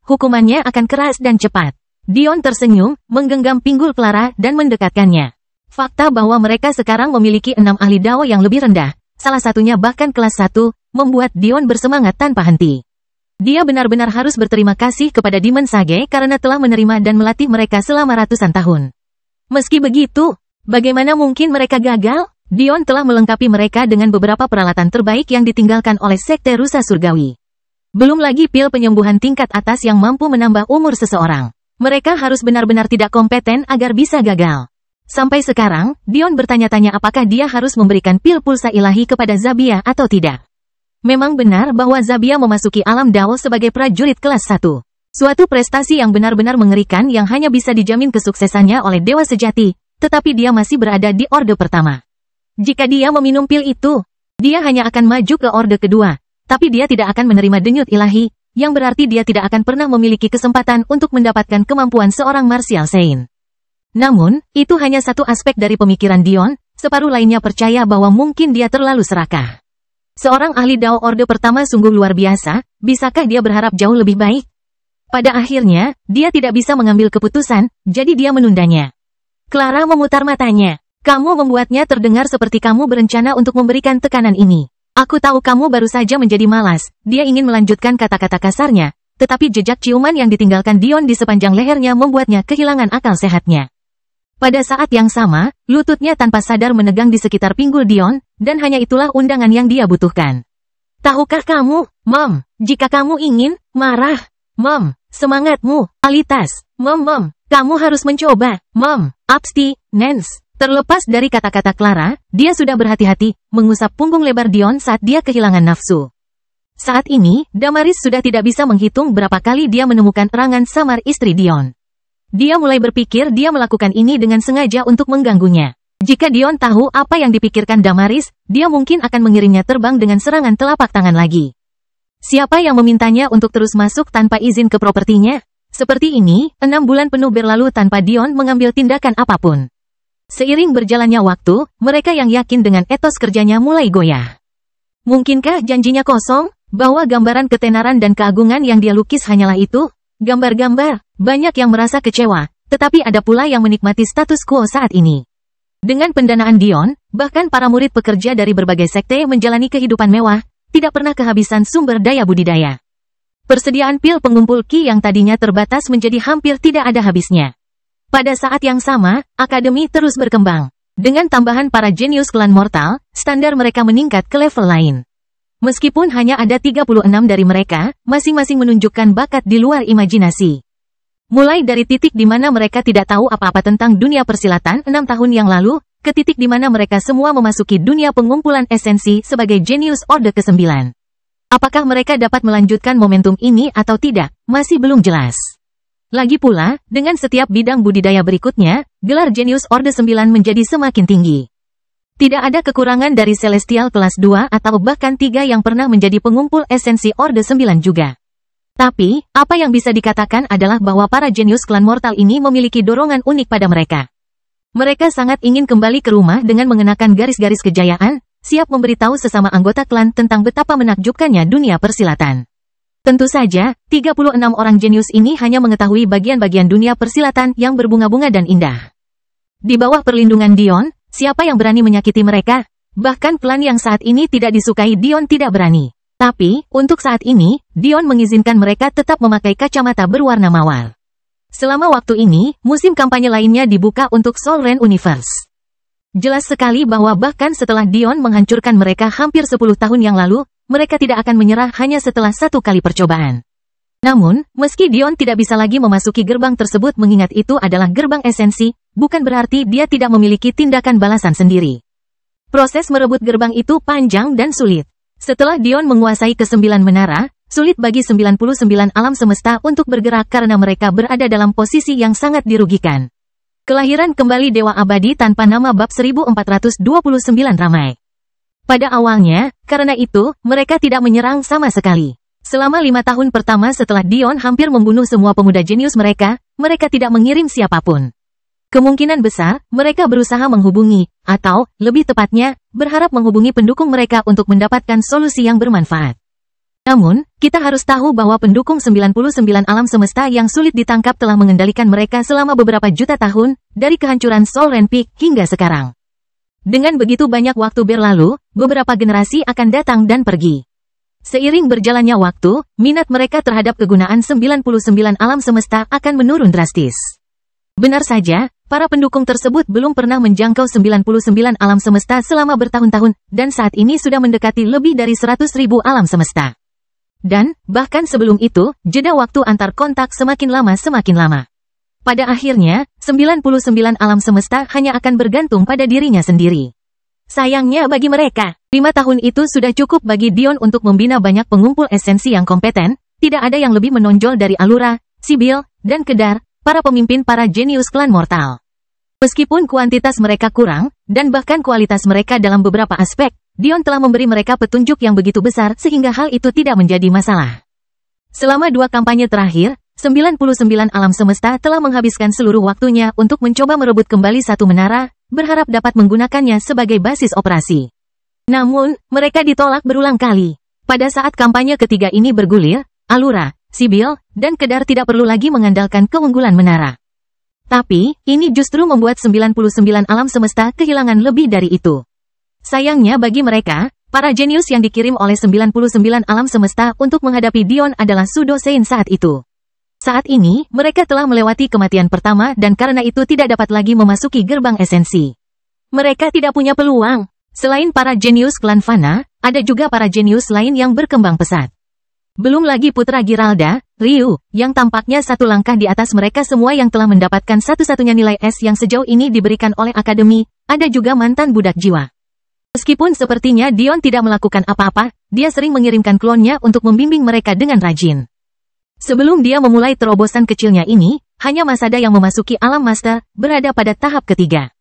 hukumannya akan keras dan cepat. Dion tersenyum, menggenggam pinggul Clara dan mendekatkannya. Fakta bahwa mereka sekarang memiliki 6 ahli Dao yang lebih rendah, salah satunya bahkan kelas 1, membuat Dion bersemangat tanpa henti. Dia benar-benar harus berterima kasih kepada Demon Sage karena telah menerima dan melatih mereka selama ratusan tahun. Meski begitu, bagaimana mungkin mereka gagal? Dion telah melengkapi mereka dengan beberapa peralatan terbaik yang ditinggalkan oleh Sekte Rusa Surgawi. Belum lagi pil penyembuhan tingkat atas yang mampu menambah umur seseorang. Mereka harus benar-benar tidak kompeten agar bisa gagal. Sampai sekarang, Dion bertanya-tanya apakah dia harus memberikan pil pulsa ilahi kepada Zabia atau tidak. Memang benar bahwa Zabia memasuki alam Dao sebagai prajurit kelas 1. Suatu prestasi yang benar-benar mengerikan yang hanya bisa dijamin kesuksesannya oleh Dewa Sejati, tetapi dia masih berada di orde pertama. Jika dia meminum pil itu, dia hanya akan maju ke orde kedua, tapi dia tidak akan menerima denyut ilahi, yang berarti dia tidak akan pernah memiliki kesempatan untuk mendapatkan kemampuan seorang martial saint. Namun, itu hanya satu aspek dari pemikiran Dion, separuh lainnya percaya bahwa mungkin dia terlalu serakah. Seorang ahli Dao orde pertama sungguh luar biasa, bisakah dia berharap jauh lebih baik? Pada akhirnya, dia tidak bisa mengambil keputusan, jadi dia menundanya. Clara memutar matanya. Kamu membuatnya terdengar seperti kamu berencana untuk memberikan tekanan ini. Aku tahu kamu baru saja menjadi malas. Dia ingin melanjutkan kata-kata kasarnya, tetapi jejak ciuman yang ditinggalkan Dion di sepanjang lehernya membuatnya kehilangan akal sehatnya. Pada saat yang sama, lututnya tanpa sadar menegang di sekitar pinggul Dion, dan hanya itulah undangan yang dia butuhkan. Tahukah kamu, Mom, jika kamu ingin marah, Mom, semangatmu, alitas, Mom, kamu harus mencoba, Mom, abstinence. Terlepas dari kata-kata Clara, dia sudah berhati-hati mengusap punggung lebar Dion saat dia kehilangan nafsu. Saat ini, Damaris sudah tidak bisa menghitung berapa kali dia menemukan erangan samar istri Dion. Dia mulai berpikir dia melakukan ini dengan sengaja untuk mengganggunya. Jika Dion tahu apa yang dipikirkan Damaris, dia mungkin akan mengirimnya terbang dengan serangan telapak tangan lagi. Siapa yang memintanya untuk terus masuk tanpa izin ke propertinya? Seperti ini, 6 bulan penuh berlalu tanpa Dion mengambil tindakan apapun. Seiring berjalannya waktu, mereka yang yakin dengan etos kerjanya mulai goyah. Mungkinkah janjinya kosong? Bahwa gambaran ketenaran dan keagungan yang dia lukis hanyalah itu? Gambar-gambar, banyak yang merasa kecewa, tetapi ada pula yang menikmati status quo saat ini. Dengan pendanaan Dion, bahkan para murid pekerja dari berbagai sekte menjalani kehidupan mewah, tidak pernah kehabisan sumber daya budidaya. Persediaan pil pengumpul ki yang tadinya terbatas menjadi hampir tidak ada habisnya. Pada saat yang sama, akademi terus berkembang. Dengan tambahan para jenius klan mortal, standar mereka meningkat ke level lain. Meskipun hanya ada 36 dari mereka, masing-masing menunjukkan bakat di luar imajinasi. Mulai dari titik di mana mereka tidak tahu apa-apa tentang dunia persilatan 6 tahun yang lalu, ke titik di mana mereka semua memasuki dunia pengumpulan esensi sebagai jenius Orde ke-9. Apakah mereka dapat melanjutkan momentum ini atau tidak, masih belum jelas. Lagi pula, dengan setiap bidang budidaya berikutnya, gelar jenius Orde 9 menjadi semakin tinggi. Tidak ada kekurangan dari Celestial kelas 2 atau bahkan 3 yang pernah menjadi pengumpul esensi Orde 9 juga. Tapi, apa yang bisa dikatakan adalah bahwa para jenius klan mortal ini memiliki dorongan unik pada mereka. Mereka sangat ingin kembali ke rumah dengan mengenakan garis-garis kejayaan, siap memberitahu sesama anggota klan tentang betapa menakjubkannya dunia persilatan. Tentu saja, 36 orang jenius ini hanya mengetahui bagian-bagian dunia persilatan yang berbunga-bunga dan indah. Di bawah perlindungan Dion, siapa yang berani menyakiti mereka? Bahkan klan yang saat ini tidak disukai Dion tidak berani. Tapi, untuk saat ini, Dion mengizinkan mereka tetap memakai kacamata berwarna mawar. Selama waktu ini, musim kampanye lainnya dibuka untuk Soul Rain Universe. Jelas sekali bahwa bahkan setelah Dion menghancurkan mereka hampir 10 tahun yang lalu, mereka tidak akan menyerah hanya setelah 1 kali percobaan. Namun, meski Dion tidak bisa lagi memasuki gerbang tersebut mengingat itu adalah gerbang esensi, bukan berarti dia tidak memiliki tindakan balasan sendiri. Proses merebut gerbang itu panjang dan sulit. Setelah Dion menguasai ke-9 menara, sulit bagi 99 alam semesta untuk bergerak karena mereka berada dalam posisi yang sangat dirugikan. Kelahiran kembali Dewa Abadi tanpa nama bab 1429 ramai. Pada awalnya, karena itu, mereka tidak menyerang sama sekali. Selama 5 tahun pertama setelah Dion hampir membunuh semua pemuda jenius mereka tidak mengirim siapapun. Kemungkinan besar, mereka berusaha menghubungi, atau, lebih tepatnya, berharap menghubungi pendukung mereka untuk mendapatkan solusi yang bermanfaat. Namun, kita harus tahu bahwa pendukung 99 alam semesta yang sulit ditangkap telah mengendalikan mereka selama beberapa juta tahun, dari kehancuran Soul Rain Peak hingga sekarang. Dengan begitu banyak waktu berlalu, beberapa generasi akan datang dan pergi. Seiring berjalannya waktu, minat mereka terhadap kegunaan 99 alam semesta akan menurun drastis. Benar saja, para pendukung tersebut belum pernah menjangkau 99 alam semesta selama bertahun-tahun, dan saat ini sudah mendekati lebih dari 100.000 alam semesta. Dan, bahkan sebelum itu, jeda waktu antar kontak semakin lama semakin lama. Pada akhirnya, 99 alam semesta hanya akan bergantung pada dirinya sendiri. Sayangnya bagi mereka, 5 tahun itu sudah cukup bagi Dion untuk membina banyak pengumpul esensi yang kompeten, tidak ada yang lebih menonjol dari Allura, Sibyl, dan Kedar, para pemimpin para jenius klan mortal. Meskipun kuantitas mereka kurang, dan bahkan kualitas mereka dalam beberapa aspek, Dion telah memberi mereka petunjuk yang begitu besar sehingga hal itu tidak menjadi masalah. Selama 2 kampanye terakhir, 99 alam semesta telah menghabiskan seluruh waktunya untuk mencoba merebut kembali satu menara, berharap dapat menggunakannya sebagai basis operasi. Namun, mereka ditolak berulang kali. Pada saat kampanye ketiga ini bergulir, Allura, Sibyl, dan Kedar tidak perlu lagi mengandalkan keunggulan menara. Tapi, ini justru membuat 99 alam semesta kehilangan lebih dari itu. Sayangnya bagi mereka, para jenius yang dikirim oleh 99 alam semesta untuk menghadapi Dion adalah Pseudo Saint saat itu. Saat ini, mereka telah melewati kematian pertama dan karena itu tidak dapat lagi memasuki gerbang esensi. Mereka tidak punya peluang. Selain para jenius klan Fana, ada juga para jenius lain yang berkembang pesat. Belum lagi putra Giralda, Ryu, yang tampaknya satu langkah di atas mereka semua yang telah mendapatkan satu-satunya nilai S yang sejauh ini diberikan oleh Akademi, ada juga mantan budak jiwa. Meskipun sepertinya Dion tidak melakukan apa-apa, dia sering mengirimkan klonnya untuk membimbing mereka dengan rajin. Sebelum dia memulai terobosan kecilnya ini, hanya Masada yang memasuki alam master, berada pada tahap ketiga.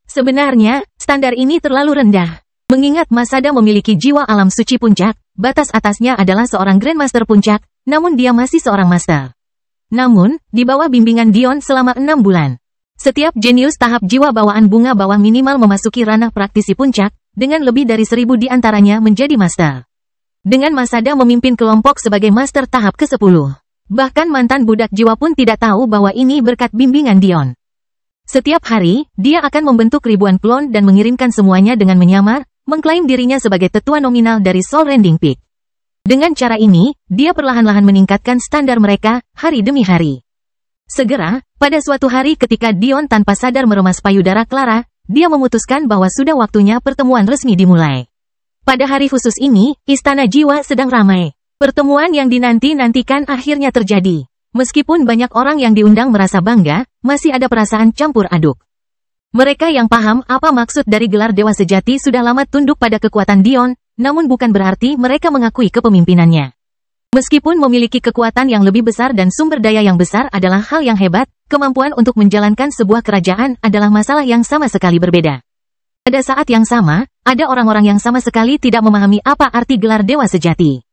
Sebenarnya, standar ini terlalu rendah. Mengingat Masada memiliki jiwa alam suci puncak, batas atasnya adalah seorang Grandmaster puncak, namun dia masih seorang master. Namun, di bawah bimbingan Dion selama 6 bulan. Setiap jenius tahap jiwa bawaan bunga bawah minimal memasuki ranah praktisi puncak, dengan lebih dari 1000 di antaranya menjadi master. Dengan Masada memimpin kelompok sebagai master tahap ke-10. Bahkan mantan budak jiwa pun tidak tahu bahwa ini berkat bimbingan Dion. Setiap hari, dia akan membentuk ribuan klon dan mengirimkan semuanya dengan menyamar, mengklaim dirinya sebagai tetua nominal dari Soul Rending Peak. Dengan cara ini, dia perlahan-lahan meningkatkan standar mereka, hari demi hari. Segera, pada suatu hari ketika Dion tanpa sadar meremas payudara Clara, dia memutuskan bahwa sudah waktunya pertemuan resmi dimulai. Pada hari khusus ini, Istana Jiwa sedang ramai. Pertemuan yang dinanti-nantikan akhirnya terjadi. Meskipun banyak orang yang diundang merasa bangga, masih ada perasaan campur aduk. Mereka yang paham apa maksud dari gelar Dewa Sejati sudah lama tunduk pada kekuatan Dion, namun bukan berarti mereka mengakui kepemimpinannya. Meskipun memiliki kekuatan yang lebih besar dan sumber daya yang besar adalah hal yang hebat, kemampuan untuk menjalankan sebuah kerajaan adalah masalah yang sama sekali berbeda. Pada saat yang sama, ada orang-orang yang sama sekali tidak memahami apa arti gelar Dewa Sejati.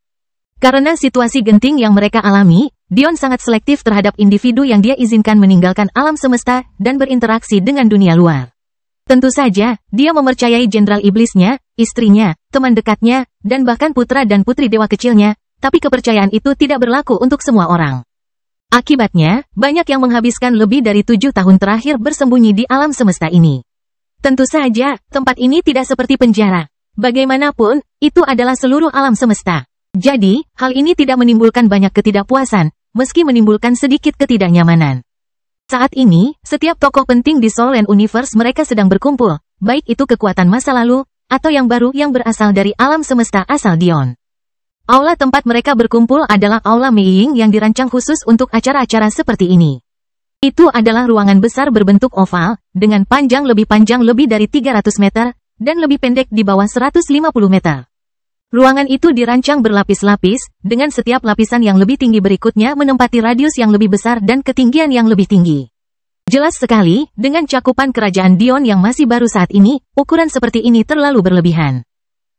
Karena situasi genting yang mereka alami, Dion sangat selektif terhadap individu yang dia izinkan meninggalkan alam semesta dan berinteraksi dengan dunia luar. Tentu saja, dia mempercayai jenderal iblisnya, istrinya, teman dekatnya, dan bahkan putra dan putri dewa kecilnya, tapi kepercayaan itu tidak berlaku untuk semua orang. Akibatnya, banyak yang menghabiskan lebih dari 7 tahun terakhir bersembunyi di alam semesta ini. Tentu saja, tempat ini tidak seperti penjara. Bagaimanapun, itu adalah seluruh alam semesta. Jadi, hal ini tidak menimbulkan banyak ketidakpuasan, meski menimbulkan sedikit ketidaknyamanan. Saat ini, setiap tokoh penting di Soul Land Universe mereka sedang berkumpul, baik itu kekuatan masa lalu, atau yang baru yang berasal dari alam semesta asal Dion. Aula tempat mereka berkumpul adalah Aula Mei Ying yang dirancang khusus untuk acara-acara seperti ini. Itu adalah ruangan besar berbentuk oval, dengan panjang lebih dari 300 meter, dan lebih pendek di bawah 150 meter. Ruangan itu dirancang berlapis-lapis, dengan setiap lapisan yang lebih tinggi berikutnya menempati radius yang lebih besar dan ketinggian yang lebih tinggi. Jelas sekali, dengan cakupan kerajaan Dion yang masih baru saat ini, ukuran seperti ini terlalu berlebihan.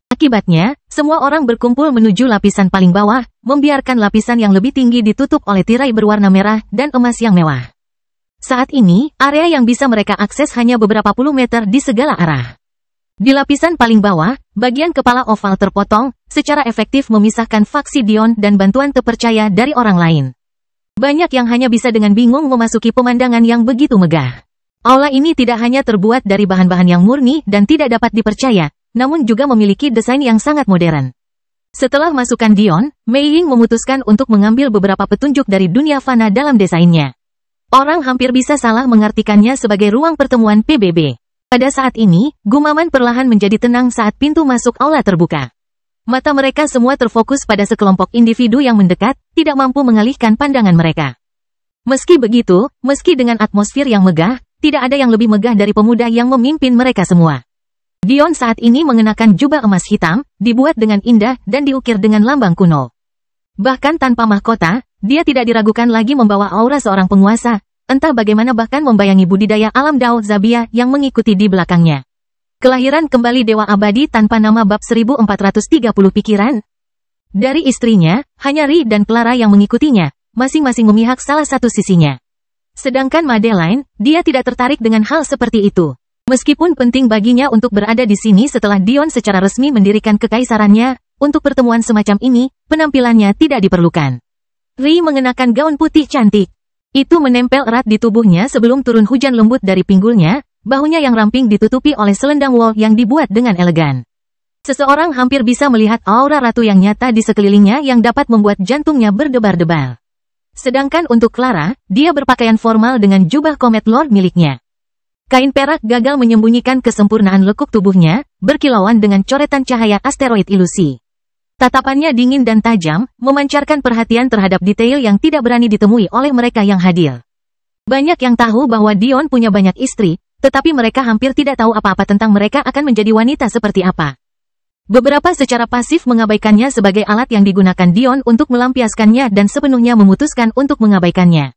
Akibatnya, semua orang berkumpul menuju lapisan paling bawah, membiarkan lapisan yang lebih tinggi ditutup oleh tirai berwarna merah dan emas yang mewah. Saat ini, area yang bisa mereka akses hanya beberapa puluh meter di segala arah. Di lapisan paling bawah, bagian kepala oval terpotong, secara efektif memisahkan faksi Dion dan bantuan terpercaya dari orang lain. Banyak yang hanya bisa dengan bingung memasuki pemandangan yang begitu megah. Aula ini tidak hanya terbuat dari bahan-bahan yang murni dan tidak dapat dipercaya, namun juga memiliki desain yang sangat modern. Setelah masukan Dion, Mei Ying memutuskan untuk mengambil beberapa petunjuk dari dunia fana dalam desainnya. Orang hampir bisa salah mengartikannya sebagai ruang pertemuan PBB. Pada saat ini, gumaman perlahan menjadi tenang saat pintu masuk aula terbuka. Mata mereka semua terfokus pada sekelompok individu yang mendekat, tidak mampu mengalihkan pandangan mereka. Meski begitu, meski dengan atmosfer yang megah, tidak ada yang lebih megah dari pemuda yang memimpin mereka semua. Dion saat ini mengenakan jubah emas hitam, dibuat dengan indah dan diukir dengan lambang kuno. Bahkan tanpa mahkota, dia tidak diragukan lagi membawa aura seorang penguasa, entah bagaimana bahkan membayangi budidaya alam Dao Zabia yang mengikuti di belakangnya. Kelahiran kembali Dewa Abadi tanpa nama bab 1430 pikiran. Dari istrinya, hanya Ri dan Clara yang mengikutinya, masing-masing memihak salah satu sisinya. Sedangkan Madeline, dia tidak tertarik dengan hal seperti itu. Meskipun penting baginya untuk berada di sini setelah Dion secara resmi mendirikan kekaisarannya, untuk pertemuan semacam ini, penampilannya tidak diperlukan. Ri mengenakan gaun putih cantik. Itu menempel erat di tubuhnya sebelum turun hujan lembut dari pinggulnya, bahunya yang ramping ditutupi oleh selendang wol yang dibuat dengan elegan. Seseorang hampir bisa melihat aura ratu yang nyata di sekelilingnya yang dapat membuat jantungnya berdebar-debar. Sedangkan untuk Clara, dia berpakaian formal dengan jubah Comet Lord miliknya. Kain perak gagal menyembunyikan kesempurnaan lekuk tubuhnya, berkilauan dengan coretan cahaya asteroid ilusi. Tatapannya dingin dan tajam, memancarkan perhatian terhadap detail yang tidak berani ditemui oleh mereka yang hadir. Banyak yang tahu bahwa Dion punya banyak istri, tetapi mereka hampir tidak tahu apa-apa tentang mereka akan menjadi wanita seperti apa. Beberapa secara pasif mengabaikannya sebagai alat yang digunakan Dion untuk melampiaskannya dan sepenuhnya memutuskan untuk mengabaikannya.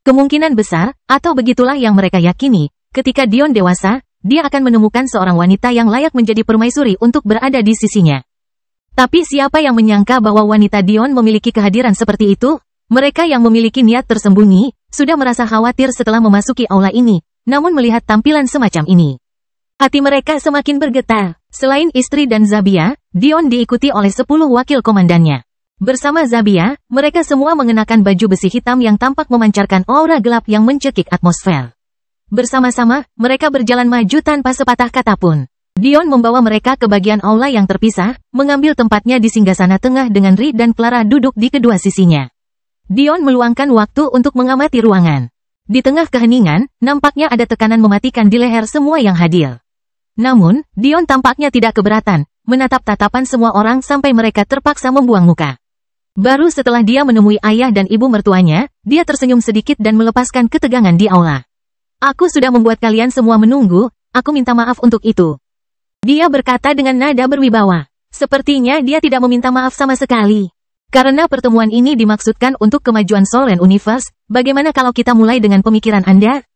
Kemungkinan besar, atau begitulah yang mereka yakini, ketika Dion dewasa, dia akan menemukan seorang wanita yang layak menjadi permaisuri untuk berada di sisinya. Tapi siapa yang menyangka bahwa wanita Dion memiliki kehadiran seperti itu? Mereka yang memiliki niat tersembunyi, sudah merasa khawatir setelah memasuki aula ini, namun melihat tampilan semacam ini. Hati mereka semakin bergetar. Selain istri dan Zabia, Dion diikuti oleh 10 wakil komandannya. Bersama Zabia, mereka semua mengenakan baju besi hitam yang tampak memancarkan aura gelap yang mencekik atmosfer. Bersama-sama, mereka berjalan maju tanpa sepatah kata pun. Dion membawa mereka ke bagian aula yang terpisah, mengambil tempatnya di singgasana tengah dengan Ri dan Clara duduk di kedua sisinya. Dion meluangkan waktu untuk mengamati ruangan. Di tengah keheningan, nampaknya ada tekanan mematikan di leher semua yang hadir. Namun, Dion tampaknya tidak keberatan, menatap tatapan semua orang sampai mereka terpaksa membuang muka. Baru setelah dia menemui ayah dan ibu mertuanya, dia tersenyum sedikit dan melepaskan ketegangan di aula. Aku sudah membuat kalian semua menunggu, aku minta maaf untuk itu. Dia berkata dengan nada berwibawa. Sepertinya dia tidak meminta maaf sama sekali. Karena pertemuan ini dimaksudkan untuk kemajuan Solen Universe, bagaimana kalau kita mulai dengan pemikiran Anda?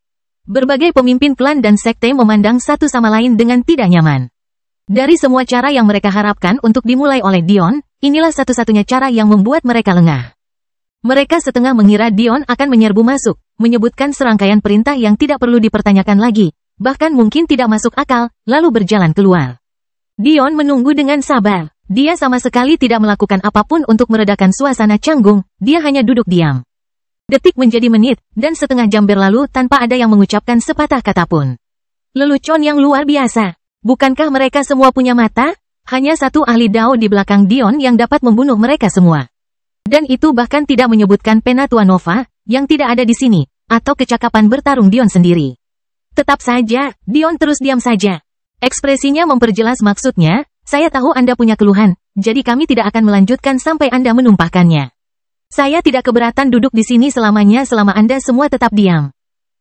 Berbagai pemimpin klan dan sekte memandang satu sama lain dengan tidak nyaman. Dari semua cara yang mereka harapkan untuk dimulai oleh Dion, inilah satu-satunya cara yang membuat mereka lengah. Mereka setengah mengira Dion akan menyerbu masuk, menyebutkan serangkaian perintah yang tidak perlu dipertanyakan lagi, bahkan mungkin tidak masuk akal, lalu berjalan keluar. Dion menunggu dengan sabar. Dia sama sekali tidak melakukan apapun untuk meredakan suasana canggung, dia hanya duduk diam. Detik menjadi menit, dan setengah jam berlalu tanpa ada yang mengucapkan sepatah kata pun. Lelucon yang luar biasa. Bukankah mereka semua punya mata? Hanya satu ahli Dao di belakang Dion yang dapat membunuh mereka semua. Dan itu bahkan tidak menyebutkan Penatua Nova, yang tidak ada di sini, atau kecakapan bertarung Dion sendiri. Tetap saja, Dion terus diam saja. Ekspresinya memperjelas maksudnya, saya tahu Anda punya keluhan, jadi kami tidak akan melanjutkan sampai Anda menumpahkannya. Saya tidak keberatan duduk di sini selamanya selama Anda semua tetap diam.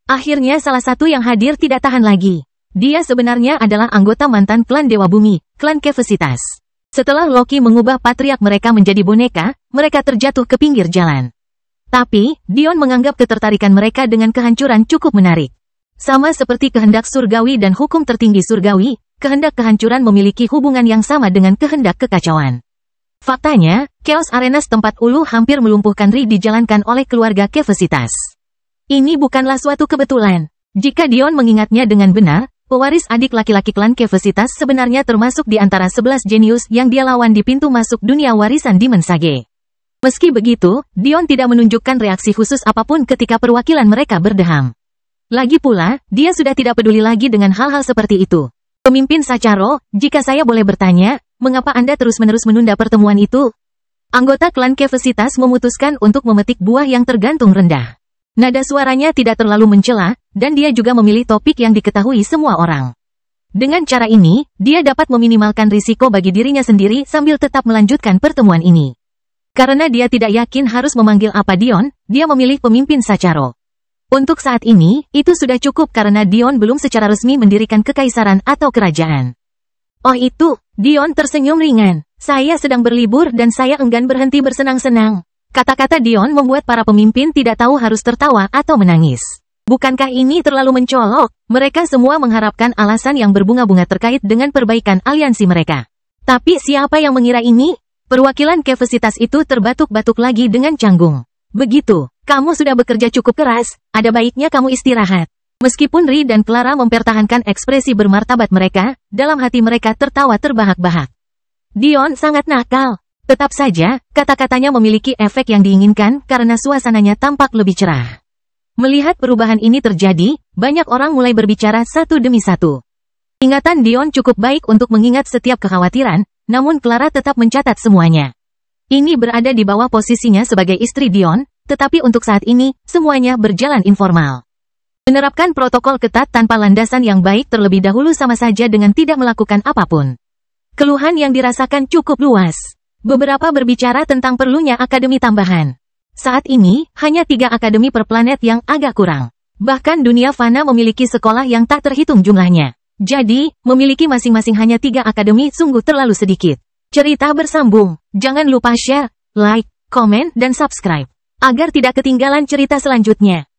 Akhirnya salah satu yang hadir tidak tahan lagi. Dia sebenarnya adalah anggota mantan klan Dewa Bumi, klan Kefesitas. Setelah Loki mengubah patriark mereka menjadi boneka, mereka terjatuh ke pinggir jalan. Tapi, Dion menganggap ketertarikan mereka dengan kehancuran cukup menarik. Sama seperti kehendak surgawi dan hukum tertinggi surgawi, kehendak kehancuran memiliki hubungan yang sama dengan kehendak kekacauan. Faktanya, Chaos Arenas tempat Ulu hampir melumpuhkan Ri dijalankan oleh keluarga Kefesitas. Ini bukanlah suatu kebetulan. Jika Dion mengingatnya dengan benar, pewaris adik laki-laki klan Kefesitas sebenarnya termasuk di antara 11 jenius yang dia lawan di pintu masuk dunia warisan Dimensage. Meski begitu, Dion tidak menunjukkan reaksi khusus apapun ketika perwakilan mereka berdeham. Lagi pula, dia sudah tidak peduli lagi dengan hal-hal seperti itu. Pemimpin Sacharo, jika saya boleh bertanya, mengapa Anda terus-menerus menunda pertemuan itu? Anggota klan Kefesitas memutuskan untuk memetik buah yang tergantung rendah. Nada suaranya tidak terlalu mencela, dan dia juga memilih topik yang diketahui semua orang. Dengan cara ini, dia dapat meminimalkan risiko bagi dirinya sendiri sambil tetap melanjutkan pertemuan ini. Karena dia tidak yakin harus memanggil apa Dion, dia memilih pemimpin Sacharo. Untuk saat ini, itu sudah cukup karena Dion belum secara resmi mendirikan kekaisaran atau kerajaan. Oh itu, Dion tersenyum ringan. Saya sedang berlibur dan saya enggan berhenti bersenang-senang. Kata-kata Dion membuat para pemimpin tidak tahu harus tertawa atau menangis. Bukankah ini terlalu mencolok? Mereka semua mengharapkan alasan yang berbunga-bunga terkait dengan perbaikan aliansi mereka. Tapi siapa yang mengira ini? Perwakilan Kefesitas itu terbatuk-batuk lagi dengan canggung. Begitu, kamu sudah bekerja cukup keras, ada baiknya kamu istirahat. Meskipun Ri dan Clara mempertahankan ekspresi bermartabat mereka, dalam hati mereka tertawa terbahak-bahak. Dion sangat nakal. Tetap saja, kata-katanya memiliki efek yang diinginkan karena suasananya tampak lebih cerah. Melihat perubahan ini terjadi, banyak orang mulai berbicara satu demi satu. Ingatan Dion cukup baik untuk mengingat setiap kekhawatiran, namun Clara tetap mencatat semuanya. Ini berada di bawah posisinya sebagai istri Dion, tetapi untuk saat ini, semuanya berjalan informal. Menerapkan protokol ketat tanpa landasan yang baik terlebih dahulu sama saja dengan tidak melakukan apapun. Keluhan yang dirasakan cukup luas. Beberapa berbicara tentang perlunya akademi tambahan. Saat ini, hanya 3 akademi per planet yang agak kurang. Bahkan dunia fana memiliki sekolah yang tak terhitung jumlahnya. Jadi, memiliki masing-masing hanya 3 akademi sungguh terlalu sedikit. Cerita bersambung. Jangan lupa share, like, komen, dan subscribe. Agar tidak ketinggalan cerita selanjutnya.